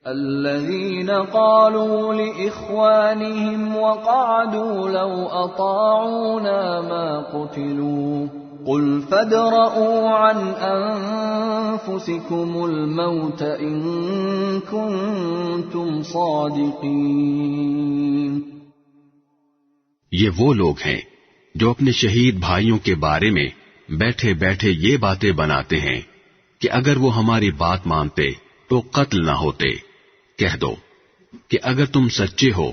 الذين قالوا لإخوانهم وقعدوا لو أطاعونا ما قتلوا قل فادرءوا عن أنفسكم الموت إن كنتم صادقين۔ یہ وہ لوگ ہیں جو اپنے شہید بھائیوں کے بارے میں بیٹھے بیٹھے یہ باتیں بناتے ہیں کہ اگر وہ ہماری بات مانتے تو قتل نہ ہوتے۔ کہہ دو کہ اگر تم سچے ہو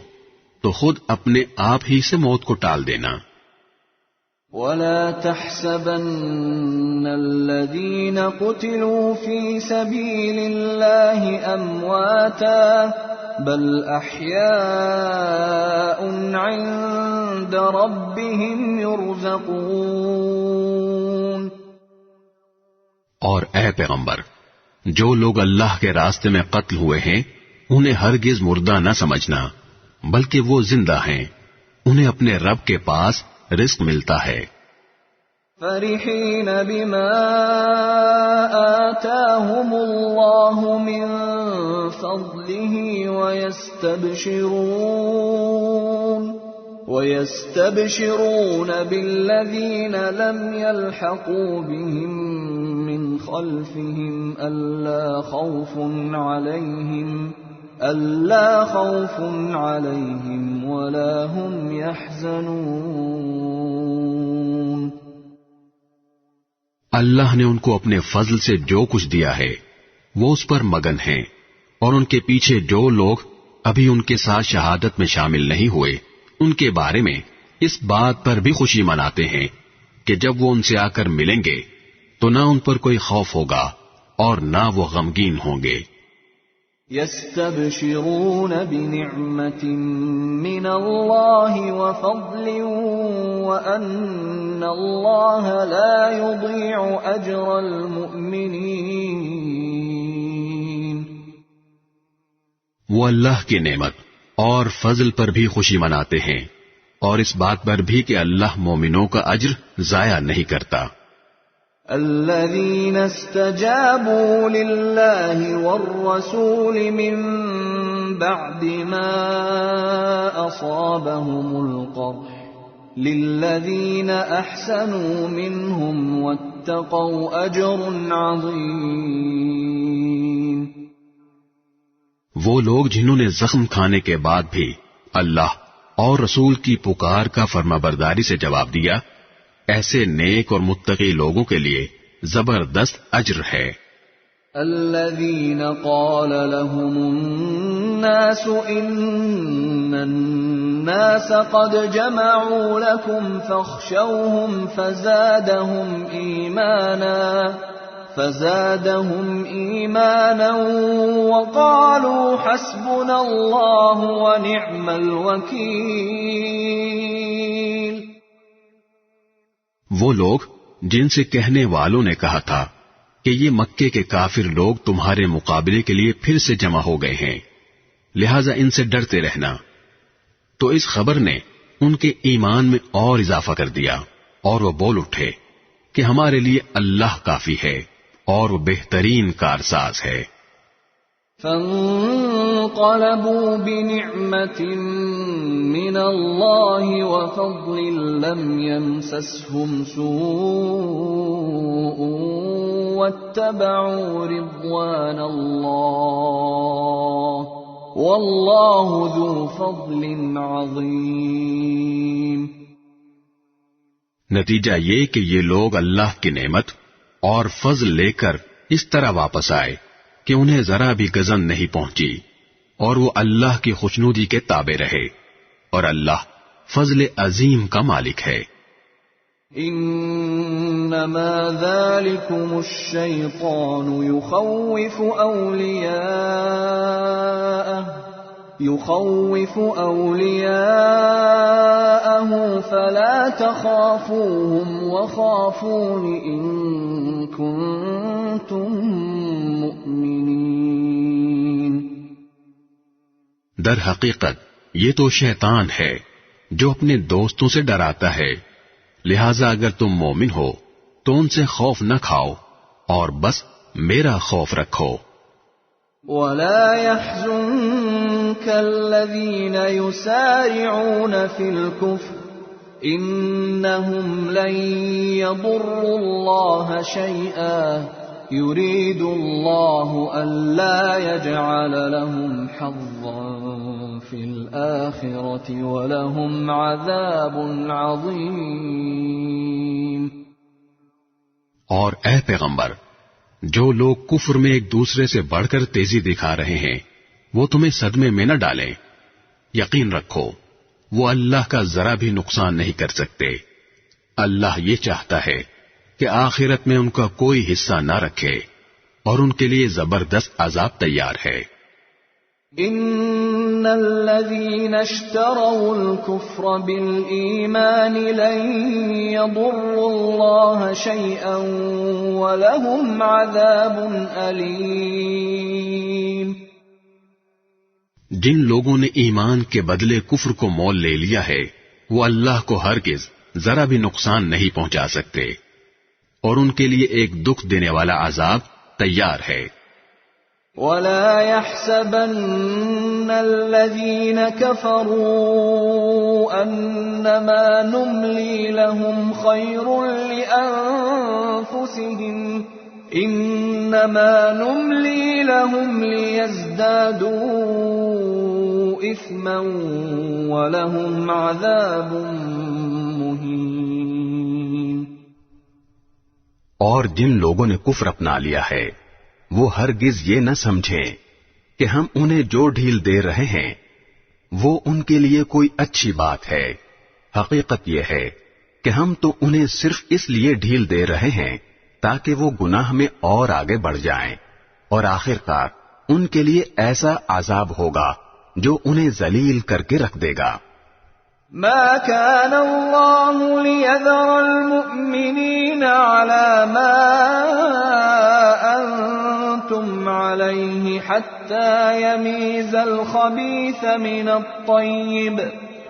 تو خود اپنے آپ ہی سے موت کو ٹال دینا۔ وَلَا تَحْسَبَنَّ الَّذِينَ قُتِلُوا فِي سَبِيلِ اللَّهِ أَمْوَاتًا بَلْ أَحْيَاءٌ عِندَ رَبِّهِمْ يُرْزَقُونَ۔ اور اے پیغمبر، جو لوگ اللہ کے راستے میں قتل ہوئے ہیں انہیں ہرگز مردہ نہ سمجھنا، بلکہ وہ زندہ ہیں، انہیں اپنے رب کے پاس رزق ملتا ہے۔ فرحین بما آتاهم اللہ من فضله ويستبشرون بالذین لم يلحقوا بهم من خلفهم ألا خوف عليهم ولا هم يحزنون۔ اللہ نے ان کو اپنے فضل سے جو کچھ دیا ہے وہ اس پر مگن ہیں، اور ان کے پیچھے جو لوگ ابھی ان کے ساتھ شہادت میں شامل نہیں ہوئے ان کے بارے میں اس بات پر بھی خوشی مناتے ہیں کہ جب وہ ان سے آ کر ملیں گے تو نہ ان پر کوئی خوف ہوگا اور نہ وہ غمگین ہوں گے۔ يستبشرون بنعمة من الله وفضل وأن الله لا يضيع أجر المؤمنين۔ وہ اللہ کی نعمت اور فضل پر بھی خوشی مناتے ہیں، اور اس بات پر بھی کہ اللہ مومنوں کا اجر ضائع نہیں کرتا۔ الذين استجابوا لله والرسول من بعد ما أصابهم القرح للذين أحسنوا منهم واتقوا أجر عظيم۔ وہ لوگ جنہوں نے زخم کھانے کے بعد بھی اللہ اور رسول کی پکار کا فرمانبرداری سے جواب دیا، ایسے نیک اور متقی لوگوں کے لیے زبردست اجر ہے۔ الذين قال لهم الناس إن الناس قد جمعوا لكم فاخشوهم فزادهم إيمانا وقالوا حسبنا الله ونعم الوكيل۔ وہ لوگ جن سے کہنے والوں نے کہا تھا کہ یہ مکے کے کافر لوگ تمہارے مقابلے کے لیے پھر سے جمع ہو گئے ہیں، لہذا ان سے ڈرتے رہنا، تو اس خبر نے ان کے ایمان میں اور اضافہ کر دیا، اور وہ بول اٹھے کہ ہمارے لیے اللہ کافی ہے اور وہ بہترین کارساز ہے۔ فانقلبوا بنعمة من الله وفضل لم يمسسهم سوء واتبعوا رضوان الله والله ذو فضل عظيم۔ نتیجہ یہ کہ یہ لوگ اللہ کی نعمت اور فضل لے کر اس طرح واپس آئے کہ انہیں ذرا بھی گزن نہیں پہنچی، اور وہ اللہ کی خوشنودی کے تابع رہے، اور اللہ فضل عظیم کا مالک ہے۔ انما ذلكم الشیطان يخوف اولیاءه فلا تخافوهم وخافون ان كنتم مؤمنین۔ در حقیقت یہ تو شیطان ہے جو اپنے دوستوں سے ڈراتا ہے، لہذا اگر تم مومن ہو تو ان سے خوف نہ کھاؤ اور بس میرا خوف رکھو۔ ولا يحزنك الذين يسارعون في الكفر انهم لن يضروا الله شيئا يريد الله الا يجعل لهم حظا في الآخرة ولهم عذاب عظيم۔ اور اے پیغمبر، جو لوگ کفر میں ایک دوسرے سے بڑھ کر تیزی دکھا رہے ہیں وہ تمہیں صدمے میں نہ ڈالیں، یقین رکھو وہ اللہ کا ذرا بھی نقصان نہیں کر سکتے۔ اللہ یہ چاہتا ہے کہ آخرت میں ان کا کوئی حصہ نہ رکھے اور ان کے لیے زبردست عذاب تیار ہے۔ ان الذين اشتروا الكفر بالإيمان لن يضروا الله شيئا ولهم عذاب أليم۔ جن لوگوں نے ایمان کے بدلے کفر کو مول لے لیا ہے وہ اللہ کو ہرگز ذرا بھی نقصان نہیں پہنچا سکتے، اور ان کے لیے ایک دکھ دینے والا عذاب تیار ہے۔ ولا يحسبن الذين كفروا انما نملي لهم خير لانفسهم انما نملي لهم ليزدادوا اثما ولهم عذاب مهين۔ اور جن لوگوں نے کفر اپنا لیا ہے وہ ہرگز یہ نہ سمجھیں کہ ہم انہیں جو ڈھیل دے رہے ہیں وہ ان کے لیے کوئی اچھی بات ہے۔ حقیقت یہ ہے کہ ہم تو انہیں صرف اس لیے ڈھیل دے رہے ہیں تاکہ وہ گناہ میں اور آگے بڑھ جائیں، اور آخرکار ان کے لیے ایسا عذاب ہوگا جو انہیں ذلیل کر کے رکھ دے گا۔ ما كان الله ليذر المؤمنين على ما أنتم عليه حتى يميز الخبيث من الطيب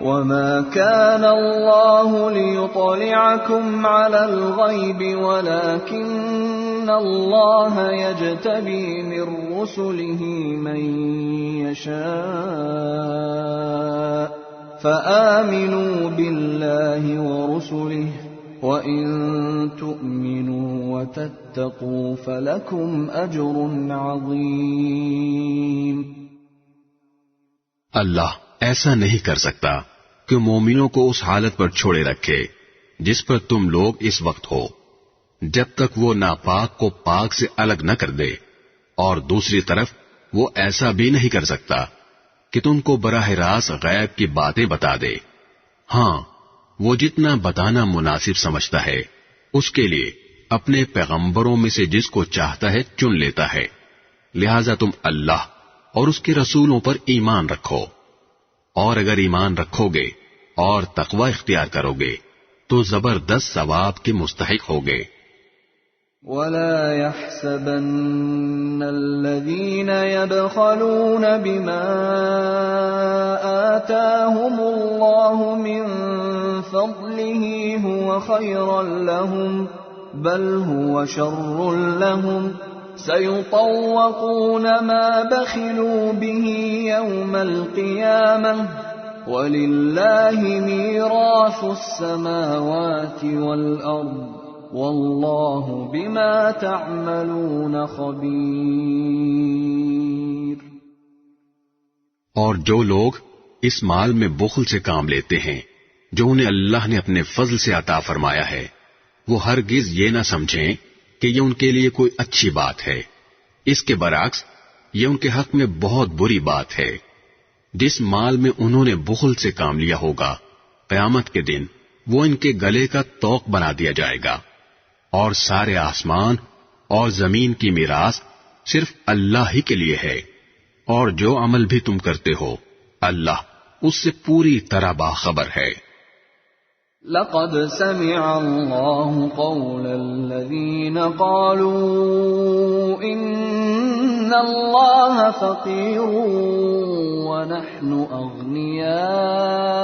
وما كان الله ليطلعكم على الغيب ولكن الله يجتبي من رسله من يشاء فآمنوا بالله ورسله وإن تؤمنوا وتتقوا فلكم أجر عظيم۔ اللہ ایسا نہیں کر سکتا کہ مومنوں کو اس حالت پر چھوڑے رکھے جس پر تم لوگ اس وقت ہو، جب تک وہ ناپاک کو پاک سے الگ نہ کر دے، اور دوسری طرف وہ ایسا بھی نہیں کر سکتا کہ تم کو براہ راست غیب کی باتیں بتا دے۔ ہاں، وہ جتنا بتانا مناسب سمجھتا ہے اس کے لیے اپنے پیغمبروں میں سے جس کو چاہتا ہے چن لیتا ہے۔ لہذا تم اللہ اور اس کے رسولوں پر ایمان رکھو، اور اگر ایمان رکھو گے اور تقوی اختیار کرو گے تو زبردست ثواب کے مستحق ہوگے۔ وَلَا يَحْسَبَنَّ الَّذِينَ يَبْخَلُونَ بِمَا آتَاهُمُ اللَّهُ مِنْ فَضْلِهِ هُوَ خَيْرًا لَهُمْ بَلْ هُوَ شَرٌّ لَهُمْ سَيُطَوَّقُونَ مَا بَخِلُوا بِهِ يَوْمَ الْقِيَامَةِ وَلِلَّهِ مِيرَاثُ السَّمَاوَاتِ وَالْأَرْضِ واللہ بما تعملون خبیر۔ اور جو لوگ اس مال میں بخل سے کام لیتے ہیں جو انہیں اللہ نے اپنے فضل سے عطا فرمایا ہے، وہ ہرگز یہ نہ سمجھیں کہ یہ ان کے لیے کوئی اچھی بات ہے، اس کے برعکس یہ ان کے حق میں بہت بری بات ہے۔ جس مال میں انہوں نے بخل سے کام لیا ہوگا، قیامت کے دن وہ ان کے گلے کا طوق بنا دیا جائے گا، اور سارے آسمان اور زمین کی میراث صرف اللہ ہی کے لیے ہے، اور جو عمل بھی تم کرتے ہو اللہ اس سے پوری طرح باخبر ہے۔ لقد سمع الله قول الذين قالوا إن الله فقير ونحن أغنياء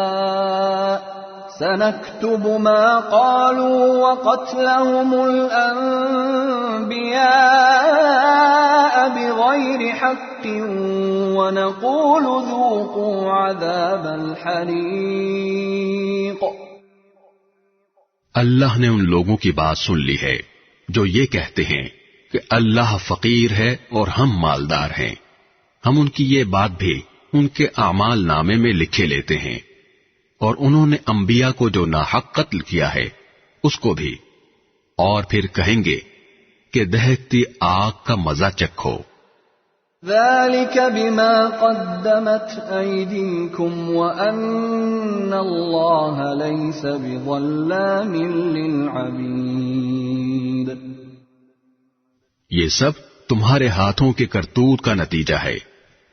سنكتب ما قالوا وقتلهم الأنبياء بغير حق ونقول ذوقوا عذاب الحريق۔ اللہ نے ان لوگوں کی بات سن لی ہے جو یہ کہتے ہیں کہ اللہ فقیر ہے اور ہم مالدار ہیں، ہم ان کی یہ بات بھی ان کے اعمال نامے میں لکھے لیتے ہیں، اور انہوں نے انبیاء کو جو ناحق قتل کیا ہے اس کو بھی، اور پھر کہیں گے کہ دہکتی آگ کا مزہ چکھو۔ ذلك بما قدمت أيديكم وأن الله ليس بظلام للعبيد۔ یہ سب تمہارے ہاتھوں کے کرتوت کا نتیجہ ہے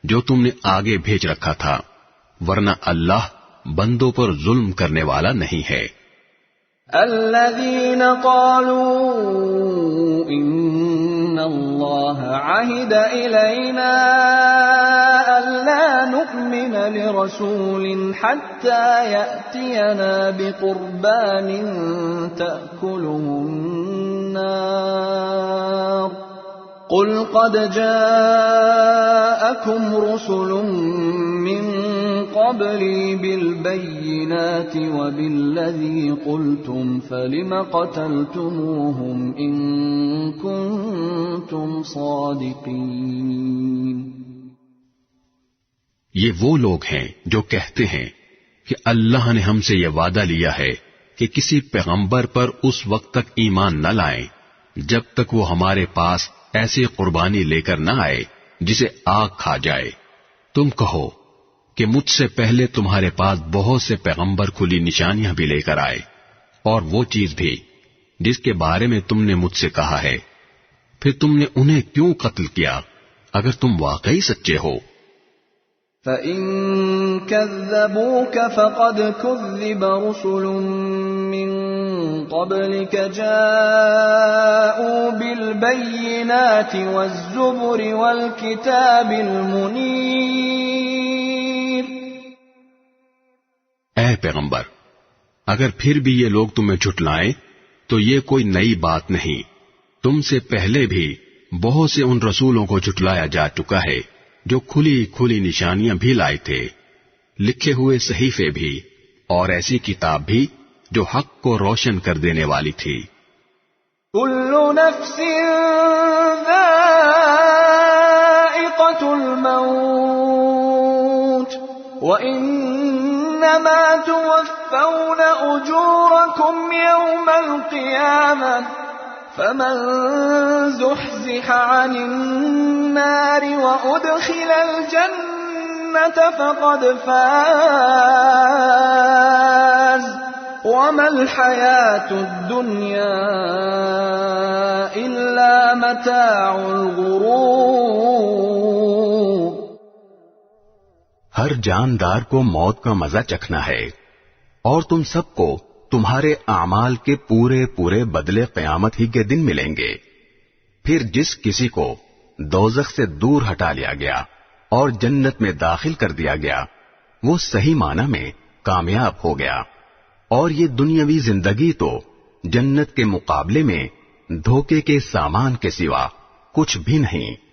جو تم نے آگے بھیج رکھا تھا، ورنہ اللہ بندوں پر ظلم کرنے والا نہیں ہے۔ الذين قالوا إن الله عهد إلينا ألا نؤمن لرسول حتى يأتينا بقربان تأكله النار قل قد جاءكم رسل من قبلي بالبينات وبالذي قلتم فلم قتلتموهم إن كنتم صادقين۔ یہ وہ لوگ ہیں جو کہتے ہیں کہ اللہ نے ہم سے یہ وعدہ لیا ہے کہ کسی پیغمبر پر اس وقت تک ایمان نہ لائیں جب تک وہ ہمارے پاس ایسی قربانی لے کر نہ آئے جسے آگ کھا جائے۔ تم کہو کہ مجھ سے پہلے تمہارے پاس بہت سے پیغمبر کھلی نشانیاں بھی لے کر آئے، اور وہ چیز بھی جس کے بارے میں تم نے مجھ سے کہا ہے، پھر تم نے انہیں کیوں قتل کیا اگر تم واقعی سچے ہو؟ فَإِن كَذَّبُوكَ فَقَدْ كُذِّبَ رُسُلٌ مِّن قَبْلِكَ جَاءُوا بِالْبَيِّنَاتِ وَالزُّبُرِ وَالْكِتَابِ الْمُنِيرِ۔ اے پیغمبر، اگر پھر بھی یہ لوگ تمہیں جھٹلائیں تو یہ کوئی نئی بات نہیں، تم سے پہلے بھی بہت سے ان رسولوں کو جھٹلایا جا چکا ہے جو کھلی کھلی نشانیاں بھی لائے تھے، لکھے ہوئے صحیفے بھی، اور ایسی کتاب بھی جو حق کو روشن کر دینے والی تھی۔ كل نفس ذائقة الموت وإنما إنما توفون أجوركم يوم القيامة فمن زحزح عن النار وأدخل الجنة فقد فاز وما الحياة الدنيا إلا متاع الغرور۔ ہر جاندار کو موت کا مزہ چکھنا ہے، اور تم سب کو تمہارے اعمال کے پورے پورے بدلے قیامت ہی کے دن ملیں گے۔ پھر جس کسی کو دوزخ سے دور ہٹا لیا گیا اور جنت میں داخل کر دیا گیا، وہ صحیح معنی میں کامیاب ہو گیا، اور یہ دنیاوی زندگی تو جنت کے مقابلے میں دھوکے کے سامان کے سوا کچھ بھی نہیں۔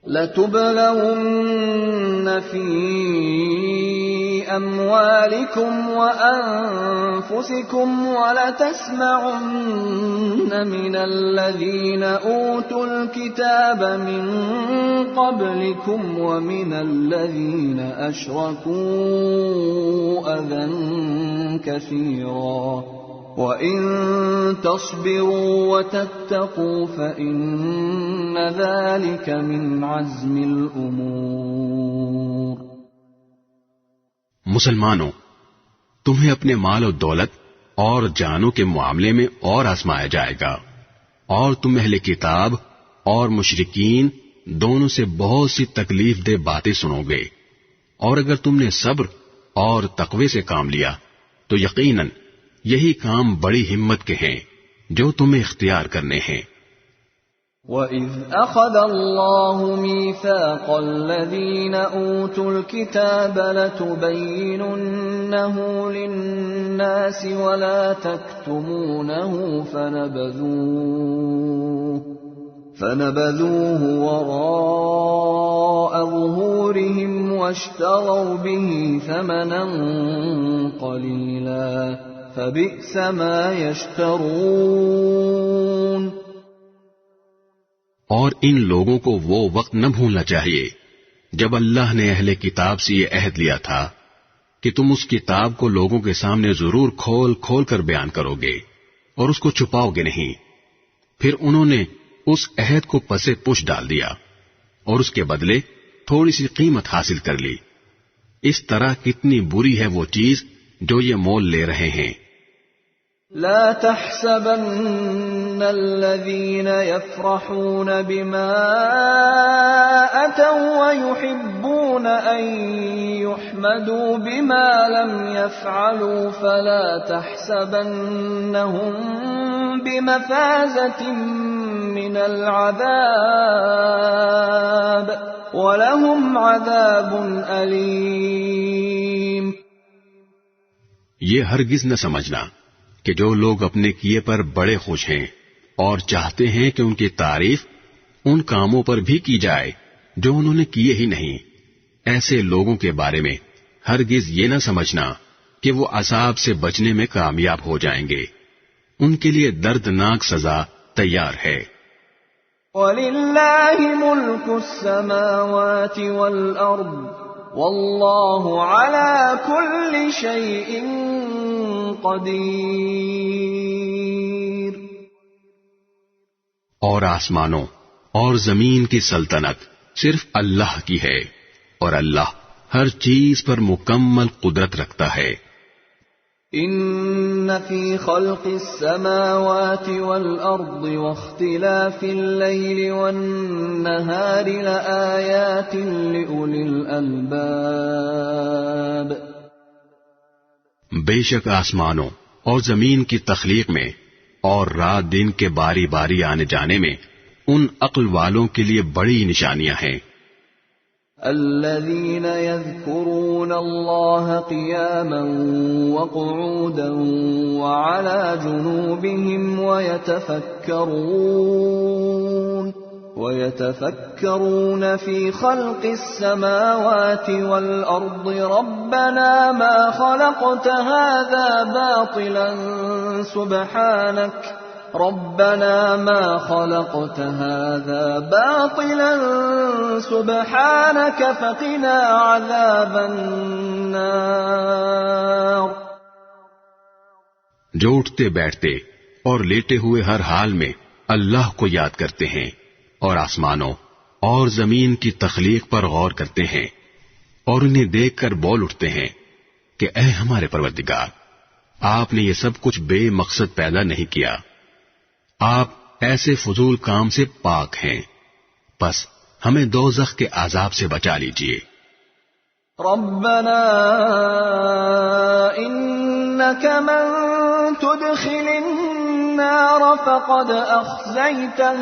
لَتُبْلَوُنَّ فِي أَمْوَالِكُمْ وَأَنفُسِكُمْ وَلَتَسْمَعُنَّ مِنَ الَّذِينَ أُوتُوا الْكِتَابَ مِنْ قَبْلِكُمْ وَمِنَ الَّذِينَ أَشْرَكُوا أَذًى كَثِيرًا وَإِن تَصْبِرُوا وَتَتَّقُوا فَإِنَّ ذَلِكَ مِنْ عَزْمِ الْأُمُورِ۔ مسلمانوں، تمہیں اپنے مال و دولت اور جانوں کے معاملے میں اور آزمایا جائے گا، اور تم اہل کتاب اور مشرکین دونوں سے بہت سی تکلیف دہ باتیں سنو گے، اور اگر تم نے صبر اور تقوی سے کام لیا تو یقیناً یہی کام بڑی ہمت کے ہیں جو تمہیں اختیار کرنے ہیں۔ وَإِذْ أَخَذَ اللَّهُ مِيثَاقَ الَّذِينَ أُوتُوا الْكِتَابَ لَتُبَيِّنُنَّهُ لِلنَّاسِ وَلَا تَكْتُمُونَهُ فَنَبَذُوهُ وَرَاءَ ظُهُورِهِمْ وَاشْتَرَوْا بِهِ ثَمَنًا قَلِيلًا فَبِئْسَ مَا يَشْتَرُونَ۔ اور ان لوگوں کو وہ وقت نہ بھولنا چاہیے جب اللہ نے اہل کتاب سے یہ عہد لیا تھا کہ تم اس کتاب کو لوگوں کے سامنے ضرور کھول کھول کر بیان کرو گے اور اس کو چھپاؤ گے نہیں۔ پھر انہوں نے اس عہد کو پسے پش ڈال دیا اور اس کے بدلے تھوڑی سی قیمت حاصل کر لی۔ اس طرح کتنی بری ہے وہ چیز جو یہ مول لے رہے ہیں۔ لا تحسبن الذين يفرحون بما أتوا ويحبون أن يحمدوا بما لم يفعلوا فلا تحسبنهم بمفازة من العذاب ولهم عذاب أليم۔ یہ ہرگز نہ سمجھنا کہ جو لوگ اپنے کیے پر بڑے خوش ہیں اور چاہتے ہیں کہ ان کی تعریف ان کاموں پر بھی کی جائے جو انہوں نے کیے ہی نہیں، ایسے لوگوں کے بارے میں ہرگز یہ نہ سمجھنا کہ وہ عذاب سے بچنے میں کامیاب ہو جائیں گے، ان کے لیے دردناک سزا تیار ہے۔ وَلِلَّهِ مُلْكُ السَّمَاوَاتِ وَالْأَرْضِ وَاللَّهُ عَلَى كُلِّ شَيْءٍ قدیر۔ اور آسمانوں اور زمین کی سلطنت صرف اللہ کی ہے، اور اللہ ہر چیز پر مکمل قدرت رکھتا ہے۔ ان فی خلق السماوات والارض واختلاف الليل والنهار لآیات لأولی الالباب۔ بے شک آسمانوں اور زمین کی تخلیق میں اور رات دن کے باری باری آنے جانے میں ان عقل والوں کے لیے بڑی نشانیاں ہیں۔ الذين يذكرون الله قياما وقعودا وعلى جنوبهم ويتفكرون في خلق السماوات والأرض ربنا ما خلقت هذا باطلا سبحانك فقنا عذاب النار۔ جو اٹھتے بیٹھتے اور لیٹے ہوئے ہر حال میں اللہ کو یاد کرتے ہیں اور آسمانوں اور زمین کی تخلیق پر غور کرتے ہیں اور انہیں دیکھ کر بول اٹھتے ہیں کہ اے ہمارے پروردگار، آپ نے یہ سب کچھ بے مقصد پیدا نہیں کیا، آپ ایسے فضول کام سے پاک ہیں، بس ہمیں دوزخ کے عذاب سے بچا لیجیے۔ ربنا انك من تدخل النار فقد اخزيته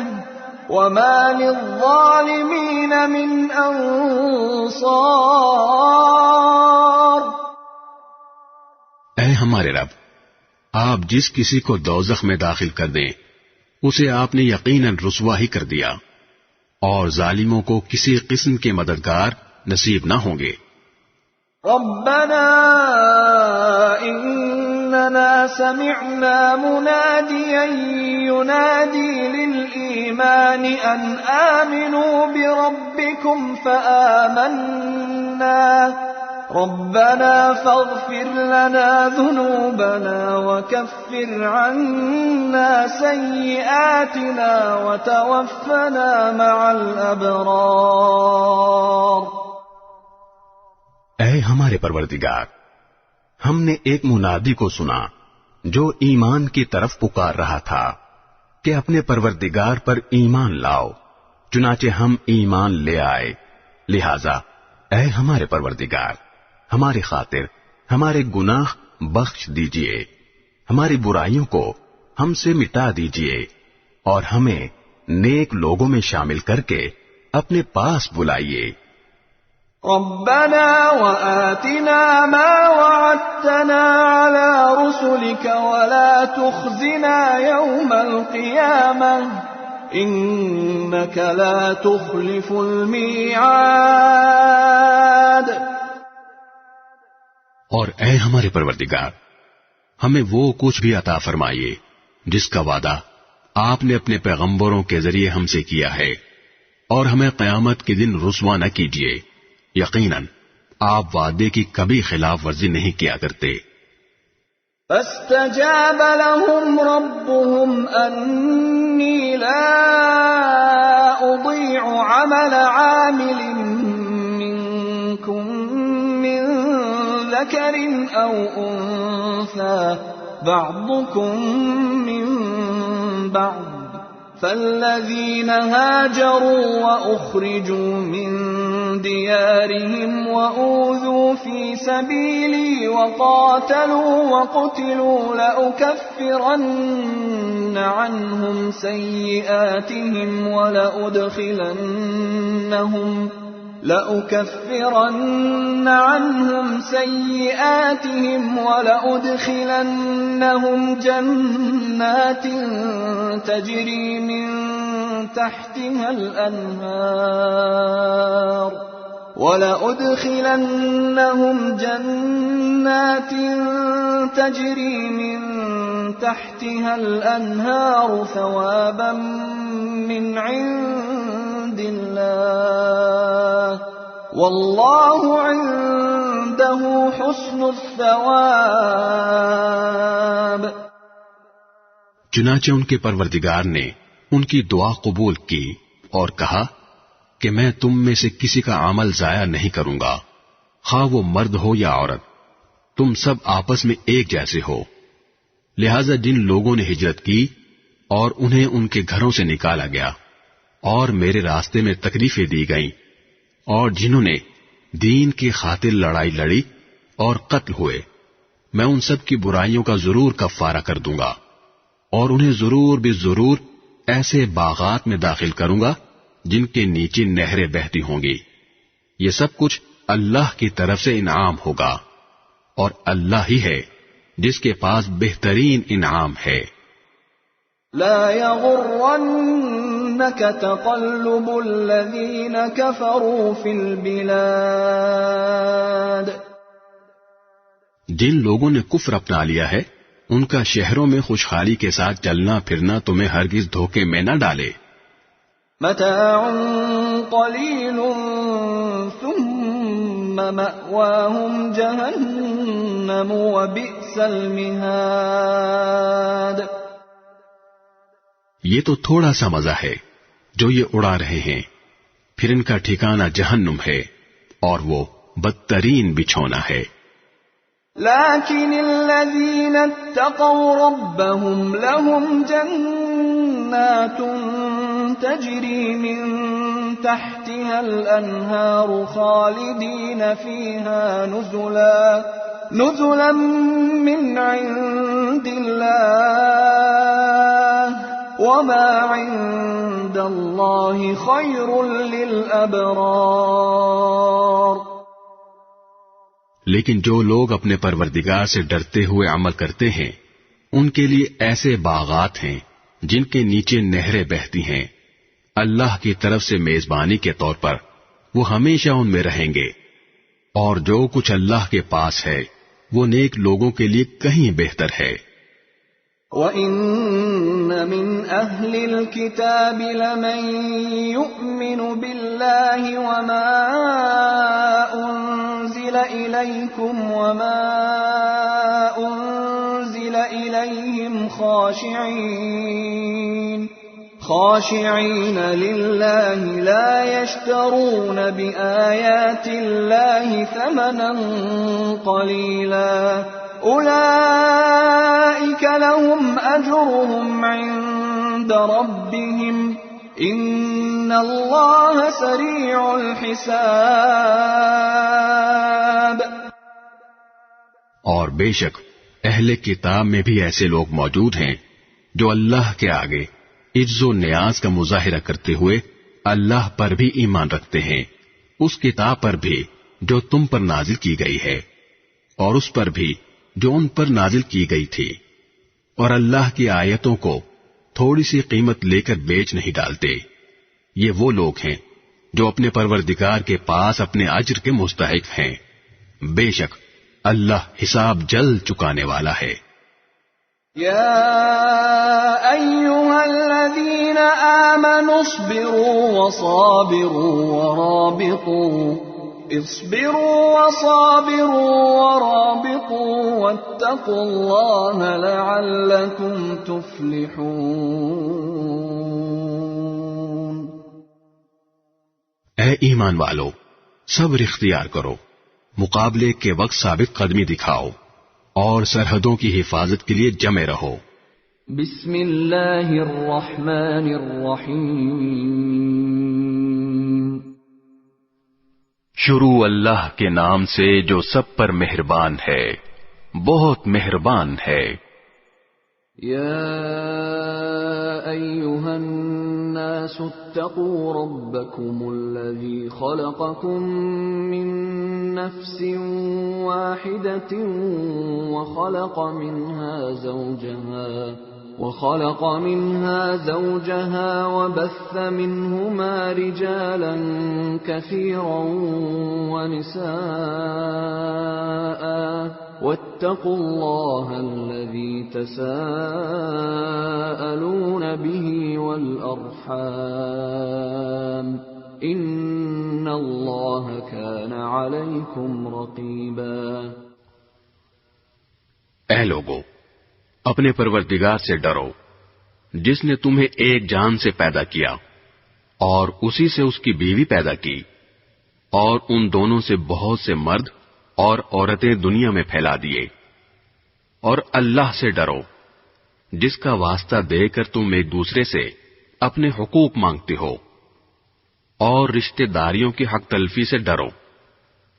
وما للظالمين من انصار۔ اے ہمارے رب، آپ جس کسی کو دوزخ میں داخل کر دیں اسے آپ نے یقیناً رسوا ہی کر دیا، اور ظالموں کو کسی قسم کے مددگار نصیب نہ ہوں گے۔ ربنا اننا سمعنا مناديا ينادي للإيمان ان آمنوا بربكم فآمنا ربنا فاغفر لنا ذنوبنا وكفر عنا سيئاتنا وتوفنا مع الأبرار۔ اے ہمارے پروردگار، ہم نے ایک منادی کو سنا جو ایمان کی طرف پکار رہا تھا کہ اپنے پروردگار پر ایمان لاؤ، چنانچہ ہم ایمان لے آئے، لہذا اے ہمارے پروردگار، ہماری خاطر ہمارے گناہ بخش دیجئے، ہماری برائیوں کو ہم سے مٹا دیجئے، اور ہمیں نیک لوگوں میں شامل کر کے اپنے پاس بلائیے۔ ربنا وآتنا ما وعدتنا على رسلك ولا تخزنا يوم القيامة إنك لا تخلف الميعاد۔ اور اے ہمارے پروردگار، ہمیں وہ کچھ بھی عطا فرمائیے جس کا وعدہ آپ نے اپنے پیغمبروں کے ذریعے ہم سے کیا ہے، اور ہمیں قیامت کے دن رسوا نہ کیجیے، یقیناً آپ وعدے کی کبھی خلاف ورزی نہیں کیا کرتے۔ فاستجاب لهم ربهم أني لا أضيع عمل عامل منكم من ذكر أو أنثى بعضكم من بعض، فالذين هاجروا وأخرجوا من ديارهم وأوذوا في سبيلي وقاتلوا وقتلوا لأكفرن عنهم سيئاتهم ولأدخلنهم جنات تجري من تحتها الأنهار ثوابا من عند الله والله عنده حسن الثواب۔ چنانچہ ان کے پروردگار نے ان کی دعا قبول کی اور کہا کہ میں تم میں سے کسی کا عمل ضائع نہیں کروں گا، خواہ وہ مرد ہو یا عورت، تم سب آپس میں ایک جیسے ہو۔ لہذا جن لوگوں نے ہجرت کی اور انہیں ان کے گھروں سے نکالا گیا اور میرے راستے میں تکلیفیں دی گئیں، اور جنہوں نے دین کی خاطر لڑائی لڑی اور قتل ہوئے، میں ان سب کی برائیوں کا ضرور کفارہ کر دوں گا، اور انہیں ضرور بھی ضرور ایسے باغات میں داخل کروں گا جن کے نیچے نہریں بہتی ہوں گی۔ یہ سب کچھ اللہ کی طرف سے انعام ہوگا، اور اللہ ہی ہے جس کے پاس بہترین انعام ہے۔ لا يغرنك تقلب الذين كفروا في البلاد۔ جن لوگوں نے کفر اپنا لیا ہے ان کا شہروں میں خوشحالی کے ساتھ چلنا پھرنا تمہیں ہرگز دھوکے میں نہ ڈالے۔ متاع قلیل ثم مأواهم جهنم وبئس المهاد. یہ تو تھوڑا سا مزہ ہے جو یہ اڑا رہے ہیں، پھر ان کا ٹھکانہ جہنم ہے اور وہ بدترین بچھونا ہے. لكن الذين اتقوا ربهم لهم جنات تجري من تحتها الأنهار خالدين فيها نزلا من عند الله وما عند الله خير للأبرار. لیکن جو لوگ اپنے پروردگار سے ڈرتے ہوئے عمل کرتے ہیں ان کے لیے ایسے باغات ہیں جن کے نیچے نہریں بہتی ہیں، اللہ کی طرف سے میزبانی کے طور پر وہ ہمیشہ ان میں رہیں گے، اور جو کچھ اللہ کے پاس ہے وہ نیک لوگوں کے لیے کہیں بہتر ہے. وَإِنَّ مِنْ أَهْلِ الْكِتَابِ لَمَنْ يُؤْمِنُ بِاللَّهِ وَمَا أُنْزِلَ إِلَيْكُمْ وَمَا أُنْزِلَ إِلَيْهِمْ خاشعين لله لا يشترون بآيات الله ثمنا قليلا أولئك لهم أجرهم عند ربهم إن الله سريع الحساب. اور بے شک اہل کتاب میں بھی ایسے لوگ موجود ہیں جو اللہ کے آگے عجز و نیاز کا مظاہرہ کرتے ہوئے اللہ پر بھی ایمان رکھتے ہیں، اس کتاب پر بھی جو تم پر نازل کی گئی ہے اور اس پر بھی جو ان پر نازل کی گئی تھی، اور اللہ کی آیتوں کو تھوڑی سی قیمت لے کر بیچ نہیں ڈالتے. یہ وہ لوگ ہیں جو اپنے پروردگار کے پاس اپنے اجر کے مستحق ہیں. بے شک اللہ حساب جلد چکانے والا ہے. يا أيها الذين آمنوا اصبروا وصابروا ورابطوا واتقوا الله لعلكم تفلحون. اے ایمان والو، صبر اختیار کرو، مقابلے کے وقت ثابت قدمی دکھاؤ اور سرحدوں کی حفاظت کے لیے جمے رہو. بسم اللہ الرحمن الرحیم. شروع اللہ کے نام سے جو سب پر مہربان ہے، بہت مہربان ہے. یا ایھا الناس اتقوا ربکم الذی خلقکم من نفس واحدة وخلق منها زوجها وبث منهما رجالا كثيرا ونساء واتقوا الله الذي تساءلون به والأرحام ان اللہ کان علیکم رقیبا. اے لوگو، اپنے پروردگار سے ڈرو جس نے تمہیں ایک جان سے پیدا کیا اور اسی سے اس کی بیوی پیدا کی، اور ان دونوں سے بہت سے مرد اور عورتیں دنیا میں پھیلا دیے. اور اللہ سے ڈرو جس کا واسطہ دے کر تم ایک دوسرے سے اپنے حقوق مانگتے ہو، اور رشتہ داریوں کی حق تلفی سے ڈرو.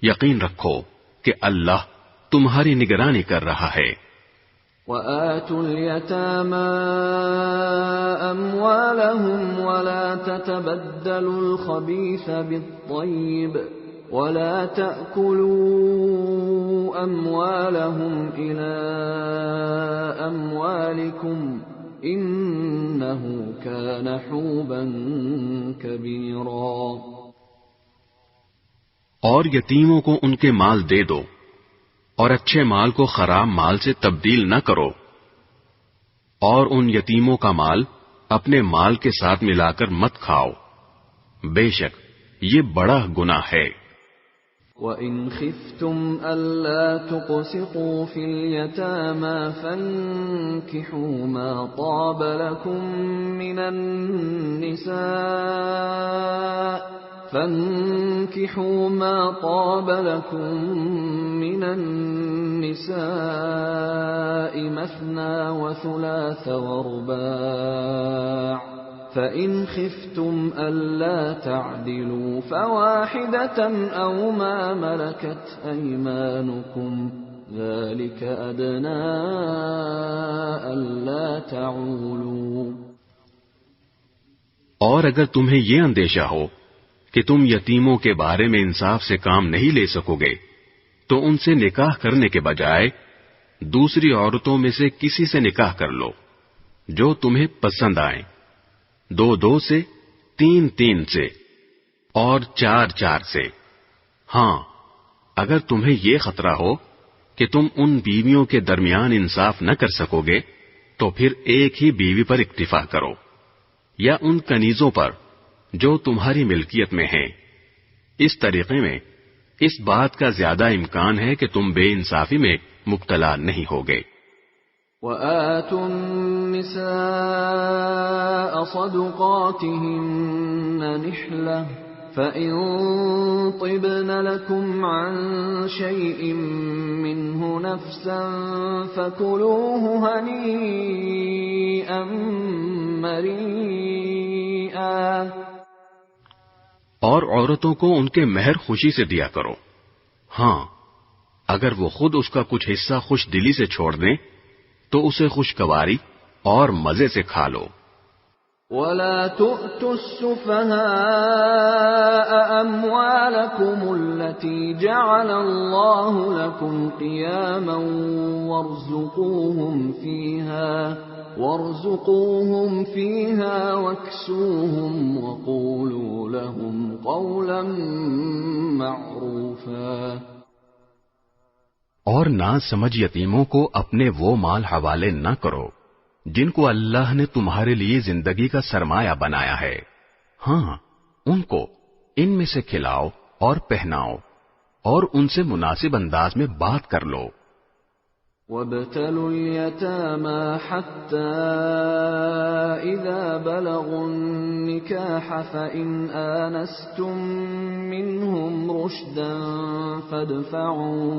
یقین رکھو کہ اللہ تمہاری نگرانی کر رہا ہے. وَآتُوا الْيَتَامَى أَمْوَالَهُمْ وَلَا تَتَبَدَّلُوا الْخَبِيثَ بِالطَّيِّبِ وَلَا تَأْكُلُوا أَمْوَالَهُمْ إِلَى أَمْوَالِكُمْ انہ کان حوبا کبیرا. اور یتیموں کو ان کے مال دے دو، اور اچھے مال کو خراب مال سے تبدیل نہ کرو، اور ان یتیموں کا مال اپنے مال کے ساتھ ملا کر مت کھاؤ، بے شک یہ بڑا گناہ ہے. وَإِنْ خِفْتُمْ أَلَّا تُقْسِطُوا فِي الْيَتَامَى فَانكِحُوا مَا طَابَ لَكُم مِّنَ النِّسَاءِ مَثْنَىٰ وَثُلَاثَ وَرُبَاعَ ۖ فَإِنْ خِفْتُمْ أَلَّا تَعْدِلُوا فَوَاحِدَةً أَوْ مَا مَلَكَتْ أَيْمَانُكُمْ ذَلِكَ أَدْنَىٰ أَلَّا تَعُولُوا۔ اور اگر تمہیں یہ اندیشہ ہو کہ تم یتیموں کے بارے میں انصاف سے کام نہیں لے سکو گے تو ان سے نکاح کرنے کے بجائے دوسری عورتوں میں سے کسی سے نکاح کر لو جو تمہیں پسند آئیں، 2 سے، 3 سے اور 4 سے۔ ہاں، اگر تمہیں یہ خطرہ ہو کہ تم ان بیویوں کے درمیان انصاف نہ کر سکو گے تو پھر ایک ہی بیوی پر اکتفا کرو، یا ان کنیزوں پر جو تمہاری ملکیت میں ہیں۔ اس طریقے میں اس بات کا زیادہ امکان ہے کہ تم بے انصافی میں مبتلا نہیں ہوگے۔ وَآتُوا النِّسَاءَ صَدُقَاتِهِنَّ نِحْلَةً فَإِن طِبْنَ لَكُمْ عَن شَيْءٍ مِّنْهُ نَفْسًا فَكُلُوهُ هَنِيئًا مَّرِيئًا۔ اور عورتوں کو ان کے مہر خوشی سے دیا کرو، ہاں اگر وہ خود اس کا کچھ حصہ خوش دلی سے چھوڑ دیں تو اسے خوشگواری اور مزے سے کھا لو۔ وَلَا تُؤْتُوا السُّفَهَاءَ أَمْوَالَكُمُ الَّتِي جَعَلَ اللَّهُ لَكُمْ قِيَامًا وَارْزُقُوهُمْ فِيهَا وَاكْسُوهُمْ وَقُولُوا لَهُمْ قَوْلًا مَّعْرُوفًا۔ اور نہ سمجھ یتیموں کو اپنے وہ مال حوالے نہ کرو جن کو اللہ نے تمہارے لیے زندگی کا سرمایہ بنایا ہے، ہاں ان کو ان میں سے کھلاؤ اور پہناؤ اور ان سے مناسب انداز میں بات کر لو۔ وَابْتَلُوا الْيَتَامَى حَتَّى إِذَا بَلَغُوا النِّكَاحَ فَإِنْ آنَسْتُم مِّنْهُمْ رُشْدًا فَادْفَعُوا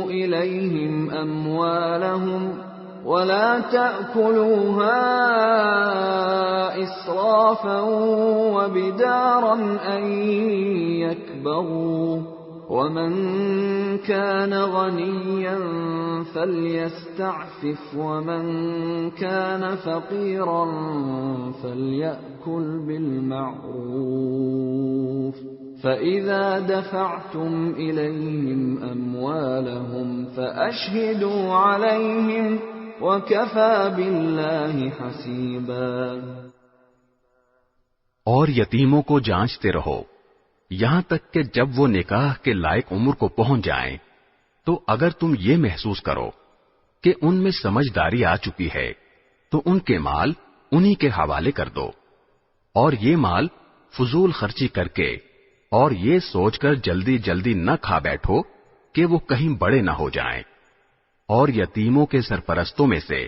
إِلَيْهِمْ أَمْوَالَهُمْ وَلَا تَأْكُلُوهَا إِسْرَافًا وَبِدَارًا أَن يَكْبَرُوا، وَمَن كَانَ غَنِيًّا فَلْيَسْتَعْفِفْ وَمَن كَانَ فَقِيرًا فَلْيَأْكُلْ بِالْمَعْرُوفِ، فَإِذَا دَفَعْتُمْ إِلَيْهِمْ أَمْوَالَهُمْ فَأَشْهِدُوا عَلَيْهِمْ وَكَفَى بِاللَّهِ حَسِيبًا۔ اور یتیموں کو جانچتے رہو یہاں تک کہ جب وہ نکاح کے لائق عمر کو پہنچ جائیں تو اگر تم یہ محسوس کرو کہ ان میں سمجھداری آ چکی ہے تو ان کے مال انہی کے حوالے کر دو، اور یہ مال فضول خرچی کر کے اور یہ سوچ کر جلدی جلدی نہ کھا بیٹھو کہ وہ کہیں بڑے نہ ہو جائیں۔ اور یتیموں کے سرپرستوں میں سے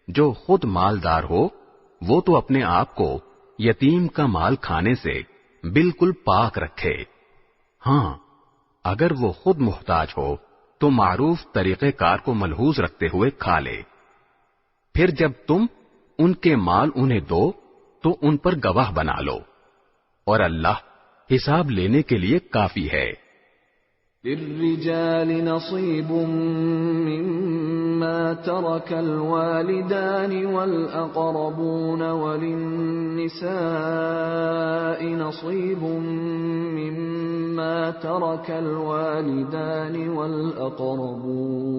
جو خود مالدار ہو وہ تو اپنے آپ کو یتیم کا مال کھانے سے بالکل پاک رکھے، ہاں اگر وہ خود محتاج ہو تو معروف طریقہ کار کو ملحوظ رکھتے ہوئے کھا لے۔ پھر جب تم ان کے مال انہیں دو تو ان پر گواہ بنا لو، اور اللہ حساب لینے کے لیے کافی ہے۔ للرجال نصيب مما ترك الوالدان والأقربون وللنساء نصيب مما ترك الوالدان والأقربون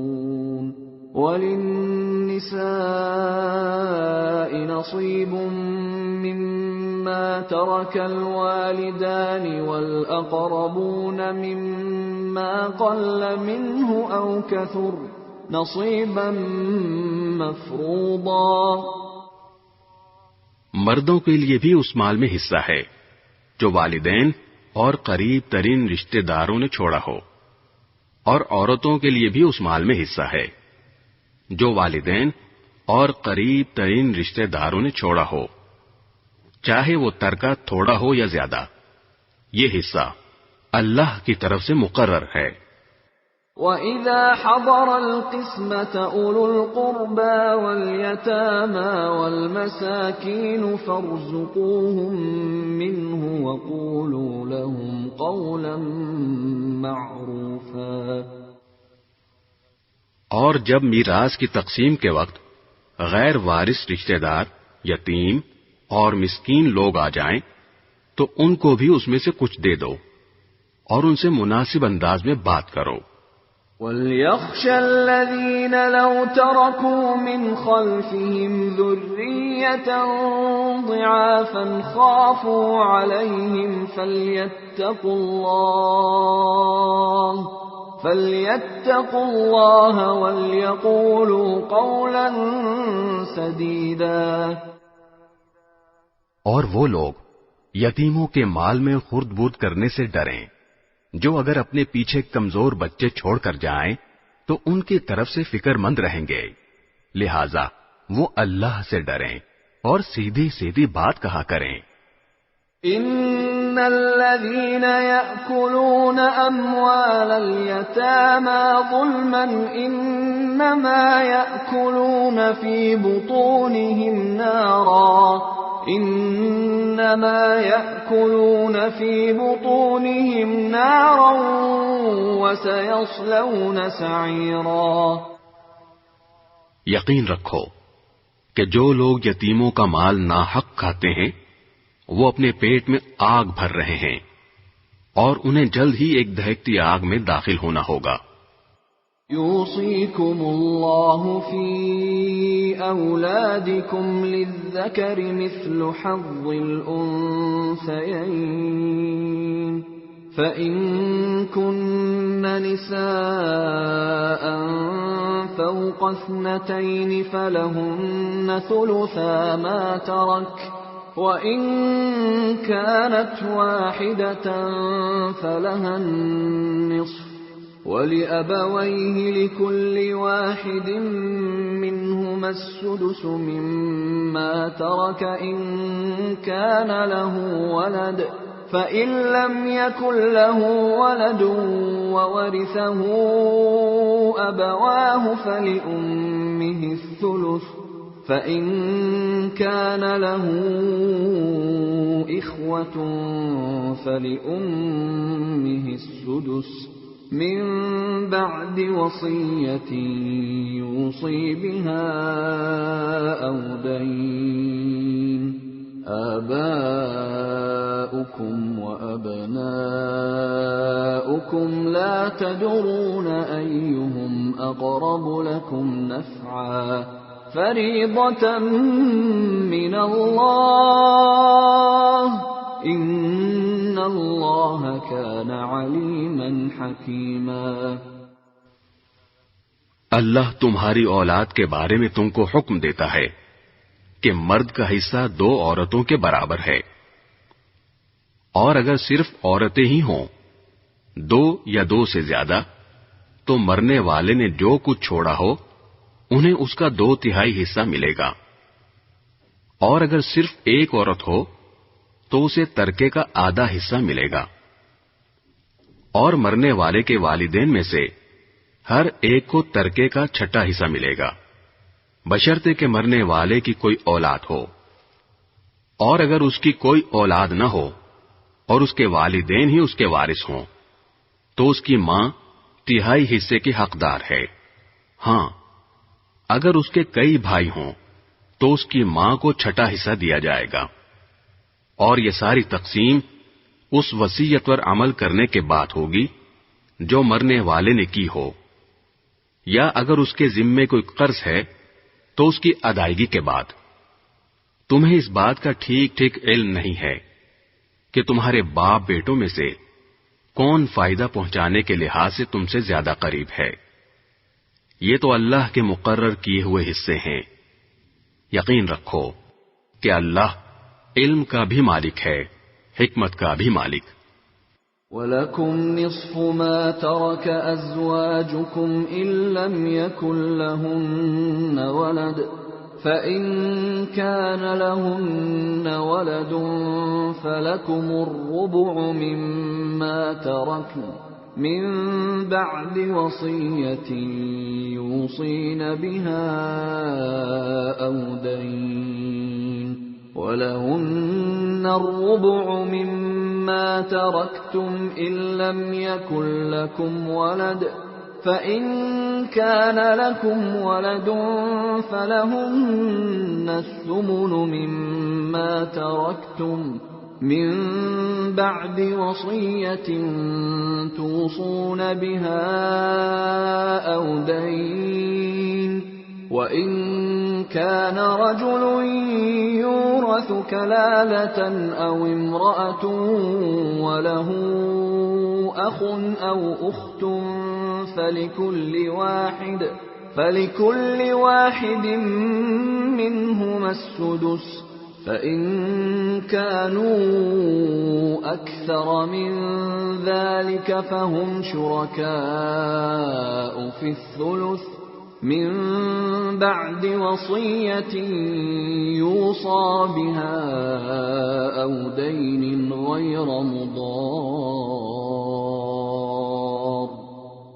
مما ترك الوالدان والأقربون مما قل منه أو كثر نصيبا مفروضا۔ مردوں کے لیے بھی اس مال میں حصہ ہے جو والدین اور قریب ترین رشتے داروں نے چھوڑا ہو، اور عورتوں کے لیے بھی اس مال میں حصہ ہے جو والدین اور قریب ترین رشتے داروں نے چھوڑا ہو، چاہے وہ ترکہ تھوڑا ہو یا زیادہ، یہ حصہ اللہ کی طرف سے مقرر ہے۔ وَإِذَا حَضَرَ الْقِسْمَةَ أُولُو الْقُرْبَى وَالْيَتَامَى وَالْمَسَاكِينُ فَارْزُقُوهُم مِّنْهُ وَقُولُوا لَهُمْ قَوْلًا مَّعْرُوفًا۔ اور جب میراث کی تقسیم کے وقت غیر وارث رشتہ دار، یتیم اور مسکین لوگ آ جائیں تو ان کو بھی اس میں سے کچھ دے دو اور ان سے مناسب انداز میں بات کرو۔ وَلْيَخْشَ الَّذِينَ لَوْ تَرَكُوا مِنْ خَلْفِهِمْ ذُرِّيَّةً ضِعَافًا خَافُوا عَلَيْهِمْ فَلْيَتَّقُوا اللَّهَ وَلْيَقُولُوا قَوْلًا سَدِيدًا۔ اور وہ لوگ یتیموں کے مال میں خرد برد کرنے سے ڈریں جو اگر اپنے پیچھے کمزور بچے چھوڑ کر جائیں تو ان کی طرف سے فکر مند رہیں گے، لہذا وہ اللہ سے ڈریں اور سیدھی سیدھی بات کہا کریں۔ ان الذين يأكلون اموال اليتامى ظلما انما يأكلون في بطونهم نارا وسيصلون سعيرا۔ یقین رکھو کہ جو لوگ یتیموں کا مال ناحق کھاتے ہیں وہ اپنے پیٹ میں آگ بھر رہے ہیں اور انہیں جلد ہی ایک دہکتی آگ میں داخل ہونا ہوگا۔ یوصیکم اللہ فی اولادکم للذکر مثل حظ الانثیین فإن كن نساء فوق اثنتين فلهن ثلثا ما ترك وَإِن كَانَتْ وَاحِدَةً فَلَهَا النِّصْفُ وَلِأَبَوَيْهِ لِكُلِّ وَاحِدٍ مِّنْهُمَا السُّدُسُ مِمَّا تَرَكَ إِن كَانَ لَهُ وَلَدٌ فَإِن لَّمْ يَكُن لَّهُ وَلَدٌ وَوَرِثَهُ أَبَوَاهُ فَلِأُمِّهِ الثُّلُثُ فَإِن كَانَ لَهُ إِخْوَةٌ فَلِأُمِّهِ السُّدُسُ مِن بَعْدِ وَصِيَّةٍ يُوصِي بِهَا أَوْ دَيْنٍ آباؤكم وأبناؤكم لا تدرون أيهم أقرب لكم نفعا فریضۃ من اللہ ان اللہ کان علیما حکیما۔ اللہ تمہاری اولاد کے بارے میں تم کو حکم دیتا ہے کہ مرد کا حصہ 2 عورتوں کے برابر ہے، اور اگر صرف عورتیں ہی ہوں 2 یا 2 سے زیادہ تو مرنے والے نے جو کچھ چھوڑا ہو انہیں اس کا 2/3 حصہ ملے گا، اور اگر صرف ایک عورت ہو تو اسے ترکے کا آدھا حصہ ملے گا، اور مرنے والے کے والدین میں سے ہر ایک کو ترکے کا 6واں حصہ ملے گا، بشرطے کہ مرنے والے کی کوئی اولاد ہو، اور اگر اس کی کوئی اولاد نہ ہو اور اس کے والدین ہی اس کے وارث ہوں تو اس کی ماں 3/4 حصے کی حقدار ہے۔ ہاں اگر اس کے کئی بھائی ہوں تو اس کی ماں کو 6واں حصہ دیا جائے گا، اور یہ ساری تقسیم اس وصیت پر عمل کرنے کے بعد ہوگی جو مرنے والے نے کی ہو، یا اگر اس کے ذمے کوئی قرض ہے تو اس کی ادائیگی کے بعد۔ تمہیں اس بات کا ٹھیک ٹھیک علم نہیں ہے کہ تمہارے باپ بیٹوں میں سے کون فائدہ پہنچانے کے لحاظ سے تم سے زیادہ قریب ہے، یہ تو اللہ کے مقرر کیے ہوئے حصے ہیں۔ یقین رکھو کہ اللہ علم کا بھی مالک ہے، حکمت کا بھی مالک۔ وَلَكُمْ نِصْفُ مَا تَرَكَ أَزْوَاجُكُمْ إِن لَّمْ يَكُن لَّهُنَّ وَلَدٌ فَإِن كَانَ لَهُنَّ وَلَدٌ فَلَكُمُ الرُّبُعُ مِمَّا تَرَكْنَ مِن بَعْدِ وَصِيَّةٍ يُوصِينَ بِهَا أَوْ دَيْنٍ وَلَهُنَّ الرُّبُعُ مِمَّا تَرَكْتُمْ إِن لَّمْ يَكُن لَّكُمْ وَلَدٌ فَإِن كَانَ لَكُمْ وَلَدٌ فَلَهُنَّ الثُّمُنُ مِمَّا تَرَكْتُمْ مِن بَعْدِ وَصِيَّةٍ تُوصُونَ بِهَا أَوْ دَيْنٍ وَإِن كَانَ رَجُلٌ يُورَثُ كَلَالَةً أَوْ امْرَأَةٌ وَلَهُ أَخٌ أَوْ أُخْتٌ فَلِكُلِّ واحد منهما السُّدُسُ فَإِن كَانُوا أَكْثَرَ مِن ذَلِكَ فَهُمْ شُرَكَاءُ فِي الثُّلُثِ مِن بَعْدِ وَصِيَّةٍ يُوصَىٰ بِهَا أَوْ دَيْنٍ غَيْرَ مُضَارٍّ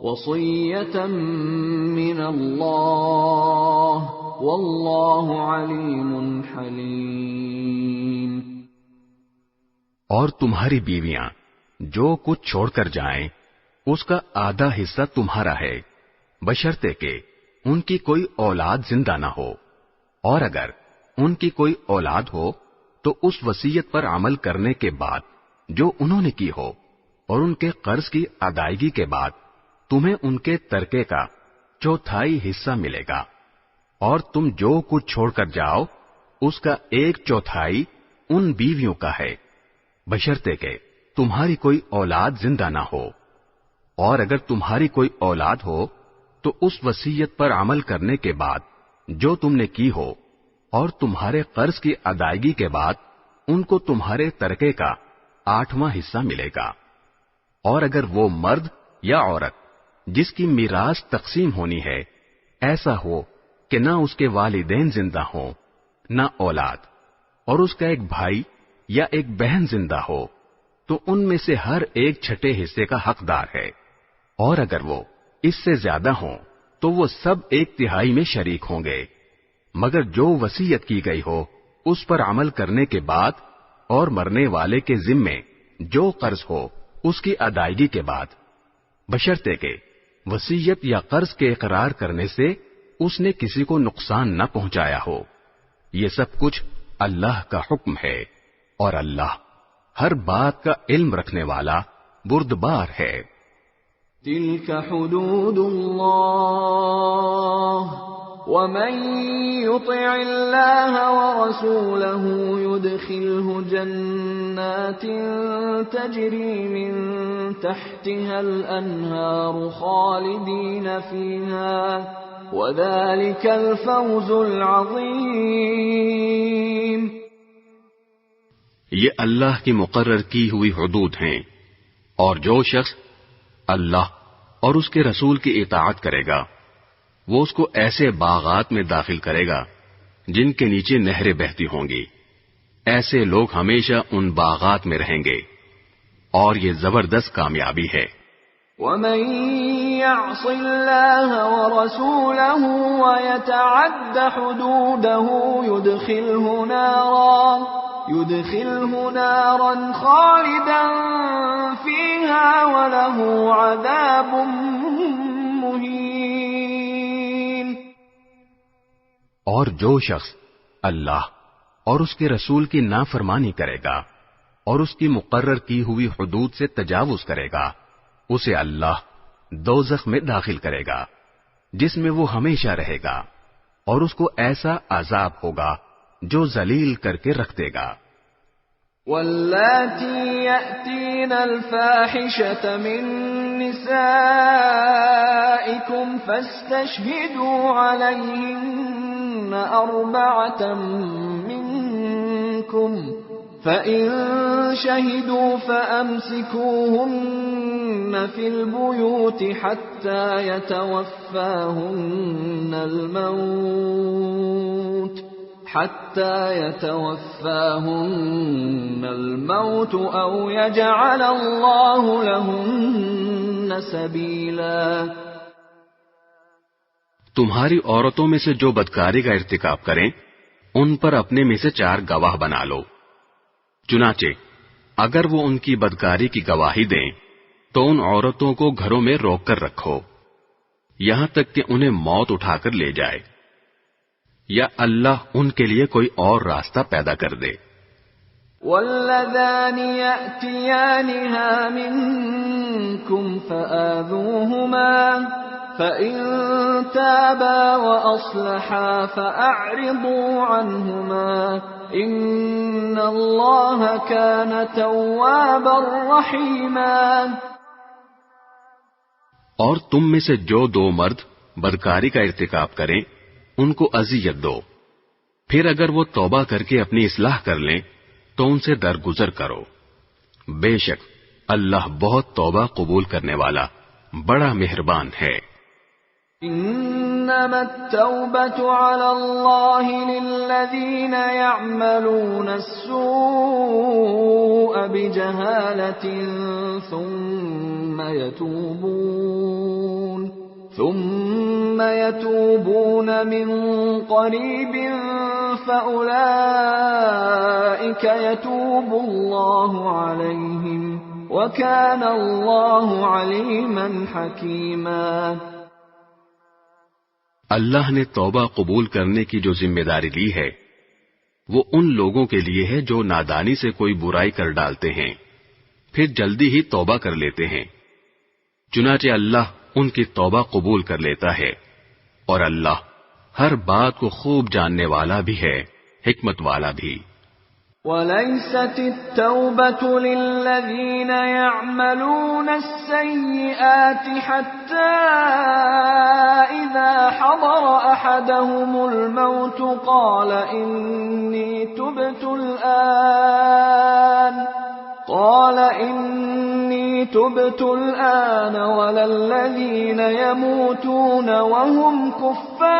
وَصِيَّةً مِّنَ اللَّهِ وَاللَّهُ عَلِيمٌ حَلِيمٌ۔ اور تمہاری بیویاں جو کچھ چھوڑ کر جائیں اس کا آدھا حصہ تمہارا ہے، بشرطے کہ ان کی کوئی اولاد زندہ نہ ہو، اور اگر ان کی کوئی اولاد ہو تو اس وصیت پر عمل کرنے کے بعد جو انہوں نے کی ہو اور ان کے قرض کی ادائیگی کے بعد تمہیں ان کے ترکے کا چوتھائی حصہ ملے گا، اور تم جو کچھ چھوڑ کر جاؤ اس کا 1/4 ان بیویوں کا ہے، بشرطے کہ تمہاری کوئی اولاد زندہ نہ ہو، اور اگر تمہاری کوئی اولاد ہو تو اس وصیت پر عمل کرنے کے بعد جو تم نے کی ہو اور تمہارے قرض کی ادائیگی کے بعد ان کو تمہارے ترکے کا 8واں حصہ ملے گا۔ اور اگر وہ مرد یا عورت جس کی میراث تقسیم ہونی ہے ایسا ہو کہ نہ اس کے والدین زندہ ہوں نہ اولاد، اور اس کا ایک بھائی یا ایک بہن زندہ ہو، تو ان میں سے ہر ایک 6 حصے کا حقدار ہے، اور اگر وہ اس سے زیادہ ہوں تو وہ سب 1/3 میں شریک ہوں گے، مگر جو وصیت کی گئی ہو اس پر عمل کرنے کے بعد اور مرنے والے کے ذمے جو قرض ہو اس کی ادائیگی کے بعد، بشرطے کہ وصیت یا قرض کے اقرار کرنے سے اس نے کسی کو نقصان نہ پہنچایا ہو۔ یہ سب کچھ اللہ کا حکم ہے، اور اللہ ہر بات کا علم رکھنے والا بردبار ہے۔ تِلْكَ حُدُودُ اللَّهِ وَمَن يُطِعِ اللَّهَ وَرَسُولَهُ يُدْخِلْهُ جَنَّاتٍ تَجْرِي مِن تَحْتِهَا الْأَنْهَارُ خَالِدِينَ فِيهَا وَذَلِكَ الْفَوْزُ الْعَظِيمُ۔ یہ اللہ کی مقرر کی ہوئی حدود ہیں، اور جو شخص اللہ اور اس کے رسول کی اطاعت کرے گا وہ اس کو ایسے باغات میں داخل کرے گا جن کے نیچے نہریں بہتی ہوں گی، ایسے لوگ ہمیشہ ان باغات میں رہیں گے، اور یہ زبردست کامیابی ہے۔ وَمَن يَعْصِ اللَّهَ وَرَسُولَهُ وَيَتَعَدَّ حُدُودَهُ يُدْخِلْهُ نَارًا خَالِدًا فِيهَا وَلَهُ عَذَابٌ مُهِينٌ۔ اور جو شخص اللہ اور اس کے رسول کی نافرمانی کرے گا اور اس کی مقرر کی ہوئی حدود سے تجاوز کرے گا اسے اللہ دوزخ میں داخل کرے گا جس میں وہ ہمیشہ رہے گا، اور اس کو ایسا عذاب ہوگا جو ذلیل کر کے رکھ دے گا۔ واللاتی یأتین الفاحشة من نسائکم فاستشہدوا علیہن 4 منکم فإن شهدوا فأمسكوهن في البيوت حتى يتوفاهن الموت أو يجعل الله لهن سبيلا۔ تمہاری عورتوں میں سے جو بدکاری کا ارتکاب کریں ان پر اپنے میں سے 4 گواہ بنا لو۔ چنانچہ اگر وہ ان کی بدکاری کی گواہی دیں تو ان عورتوں کو گھروں میں روک کر رکھو یہاں تک کہ انہیں موت اٹھا کر لے جائے، یا اللہ ان کے لیے کوئی اور راستہ پیدا کر دے۔ واللذان يأتيانها منكم فآذوهما فإن تابا وأصلحا فأعرضوا عنهما إن الله كان توابا رحيما۔ اور تم میں سے جو 2 مرد بدکاری کا ارتکاب کریں ان کو اذیت دو، پھر اگر وہ توبہ کر کے اپنی اصلاح کر لیں تو ان سے درگزر کرو، بے شک اللہ بہت توبہ قبول کرنے والا بڑا مہربان ہے۔ انما التوبة على الله للذين يعملون السوء بجهالة ثم يتوبون من قريب فأولئك يتوب الله عليهم وكان الله عليما حكيما۔ اللہ نے توبہ قبول کرنے کی جو ذمہ داری لی ہے وہ ان لوگوں کے لیے ہے جو نادانی سے کوئی برائی کر ڈالتے ہیں پھر جلدی ہی توبہ کر لیتے ہیں، چنانچہ اللہ ان کی توبہ قبول کر لیتا ہے، اور اللہ ہر بات کو خوب جاننے والا بھی ہے، حکمت والا بھی۔ وَلَيْسَتِ التَّوْبَةُ لِلَّذِينَ يَعْمَلُونَ السَّيِّئَاتِ حَتَّى إِذَا حَضَرَ أَحَدَهُمُ الْمَوْتُ قَالَ إِنِّي تُبْتُ الْآنَ وَلَا الَّذِينَ يَمُوتُونَ وَهُمْ كُفَّارٌ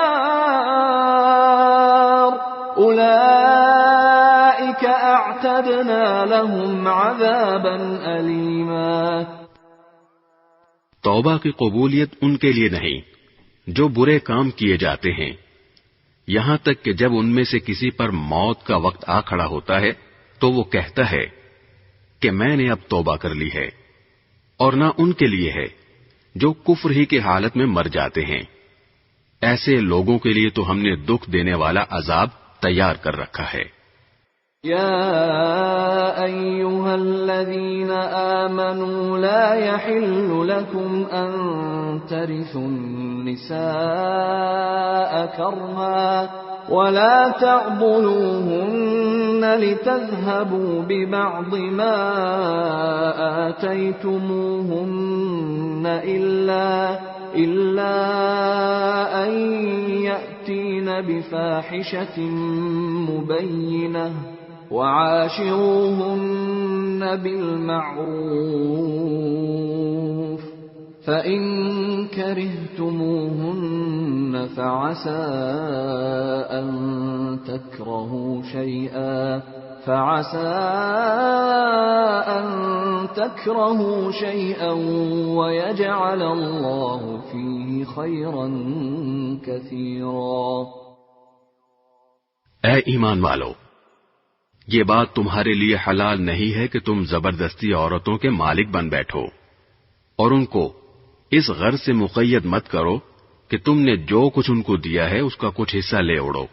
أُولَئِكَ أَعْتَدْنَا لَهُمْ عَذَابًا أَلِيمًا۔ توبہ کی قبولیت ان کے لیے نہیں جو برے کام کیے جاتے ہیں، یہاں تک کہ جب ان میں سے کسی پر موت کا وقت آ کھڑا ہوتا ہے تو وہ کہتا ہے کہ میں نے اب توبہ کر لی ہے، اور نہ ان کے لیے ہے جو کفر ہی کی حالت میں مر جاتے ہیں، ایسے لوگوں کے لیے تو ہم نے دکھ دینے والا عذاب تیار کر رکھا ہے۔ يا أيها الذين آمنوا لا يحل لكم أن ترثوا النساء كرها ولا تعضلوهن لتذهبوا ببعض ما آتيتموهن إلا أن يأتين بفاحشة مبينة وعاشروهن بالمعروف فإن كرهتموهن فعسى أن تكرهوا شيئا ويجعل الله فيه خيرا كثيرا۔ اے ایمان والو، یہ بات تمہارے لیے حلال نہیں ہے کہ تم زبردستی عورتوں کے مالک بن بیٹھو، اور ان کو اس غرض سے مقید مت کرو کہ تم نے جو کچھ ان کو دیا ہے اس کا کچھ حصہ لے اڑو،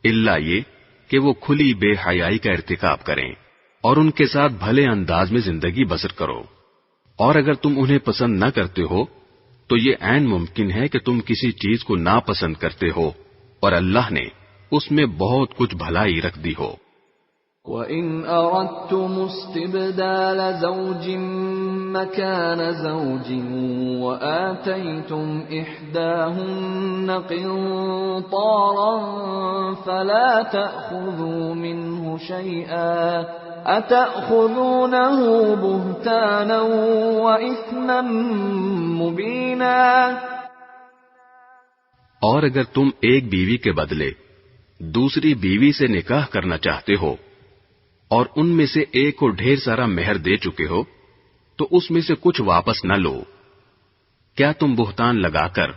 الا یہ کہ وہ کھلی بے حیائی کا ارتکاب کریں، اور ان کے ساتھ بھلے انداز میں زندگی بسر کرو۔ اور اگر تم انہیں پسند نہ کرتے ہو تو یہ عین ممکن ہے کہ تم کسی چیز کو ناپسند کرتے ہو، اور اللہ نے اس میں بہت کچھ بھلائی رکھ دی ہو۔ وَإِنْ أَرَدْتُمُ اسْتِبْدَالَ زَوْجٍ مَّكَانَ زَوْجٍ وَآتَيْتُمْ إِحْدَاهُنَّ قِنطَارًا فَلَا تَأْخُذُوا مِنْهُ شَيْئًا أتأخذونه بهتانا وإثما مبينا. اور اگر تم ایک بیوی کے بدلے دوسری بیوی سے نکاح کرنا چاہتے ہو اور ان میں سے ایک کو ڈھیر سارا مہر دے چکے ہو تو اس میں سے کچھ واپس نہ لو. کیا تم بہتان لگا کر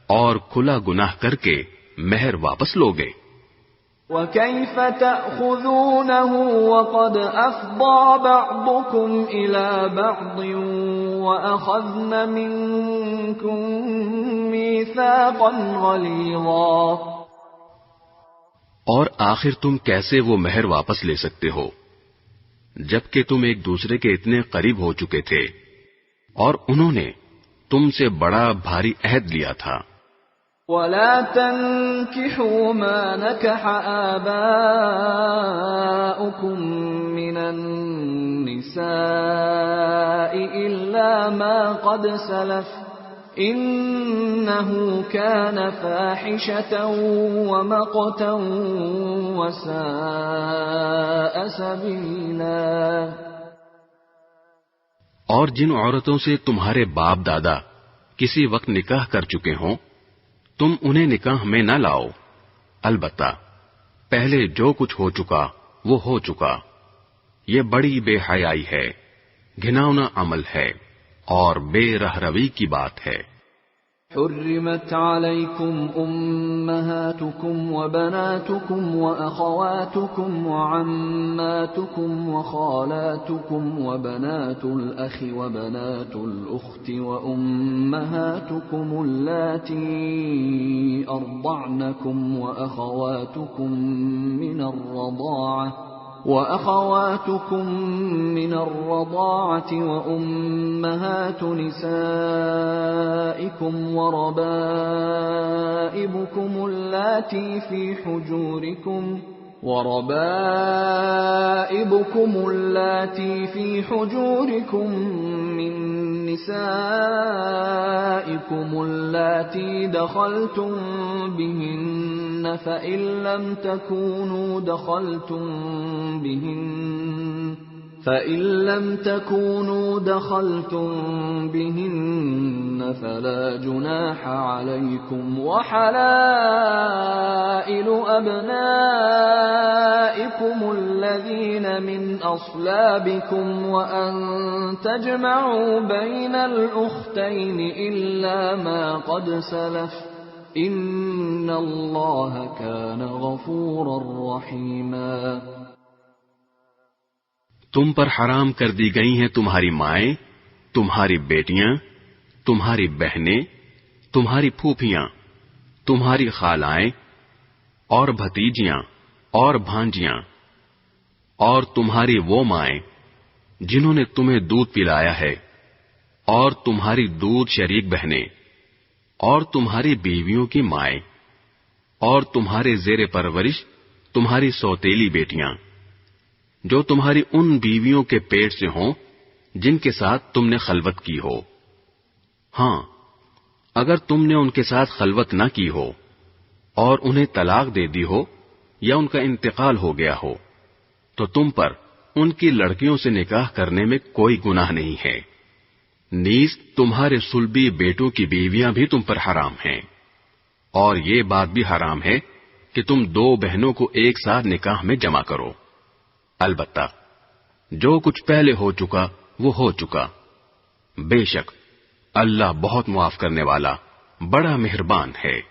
اور کھلا گناہ کر کے مہر واپس لوگے؟ وَكَيْفَ تَأْخُذُونَهُ وَقَدْ أَفْضَىٰ بَعْضُكُمْ إِلَىٰ بَعْضٍ وَأَخَذْنَ مِنكُم مِّيثَاقًا غَلِيظًا. اور آخر تم کیسے وہ مہر واپس لے سکتے ہو جبکہ تم ایک دوسرے کے اتنے قریب ہو چکے تھے اور انہوں نے تم سے بڑا بھاری عہد لیا تھا. وَلَا تَنكِحُوا مَا نَكَحَ آبَاؤُكُم مِّنَ النِّسَاءِ إِلَّا مَا قَدْ سَلَفَ إِنَّهُ كَانَ فَاحِشَةً وَمَقْتًا وَسَاءَ سَبِيلًا. اور جن عورتوں سے تمہارے باپ دادا کسی وقت نکاح کر چکے ہوں تم انہیں نکاح میں نہ لاؤ. البتہ پہلے جو کچھ ہو چکا وہ ہو چکا. یہ بڑی بے حیائی ہے، گھناؤنا عمل ہے اور بے رہروی کی بات ہے. حرمت عليكم أمهاتكم وبناتكم وأخواتكم وعماتكم وخالاتكم وبنات الأخ وبنات الأخت وأمهاتكم اللاتي أرضعنكم وأخواتكم من الرضاعة وأمهات نسائكم وربائبكم اللاتي في حجوركم من نسائكم اللاتي دخلتم بهن فإن لم تكونوا دخلتم بهن فلا جناح عليكم وحلائل أبنائكم الذين من أصلابكم وأن تجمعوا بين الأختين إلا ما قد سلف إن الله كان غفورا رحيما. تم پر حرام کر دی گئی ہیں تمہاری مائیں، تمہاری بیٹیاں، تمہاری بہنیں، تمہاری پھوپھیاں، تمہاری خالائیں اور بھتیجیاں اور بھانجیاں، اور تمہاری وہ مائیں جنہوں نے تمہیں دودھ پلایا ہے، اور تمہاری دودھ شریک بہنیں، اور تمہاری بیویوں کی مائیں، اور تمہارے زیر پرورش تمہاری سوتیلی بیٹیاں جو تمہاری ان بیویوں کے پیٹ سے ہوں جن کے ساتھ تم نے خلوت کی ہو. ہاں، اگر تم نے ان کے ساتھ خلوت نہ کی ہو اور انہیں طلاق دے دی ہو یا ان کا انتقال ہو گیا ہو تو تم پر ان کی لڑکیوں سے نکاح کرنے میں کوئی گناہ نہیں ہے. نیز تمہارے صلبی بیٹوں کی بیویاں بھی تم پر حرام ہیں، اور یہ بات بھی حرام ہے کہ تم دو بہنوں کو ایک ساتھ نکاح میں جمع کرو. البتہ جو کچھ پہلے ہو چکا وہ ہو چکا. بے شک اللہ بہت معاف کرنے والا، بڑا مہربان ہے.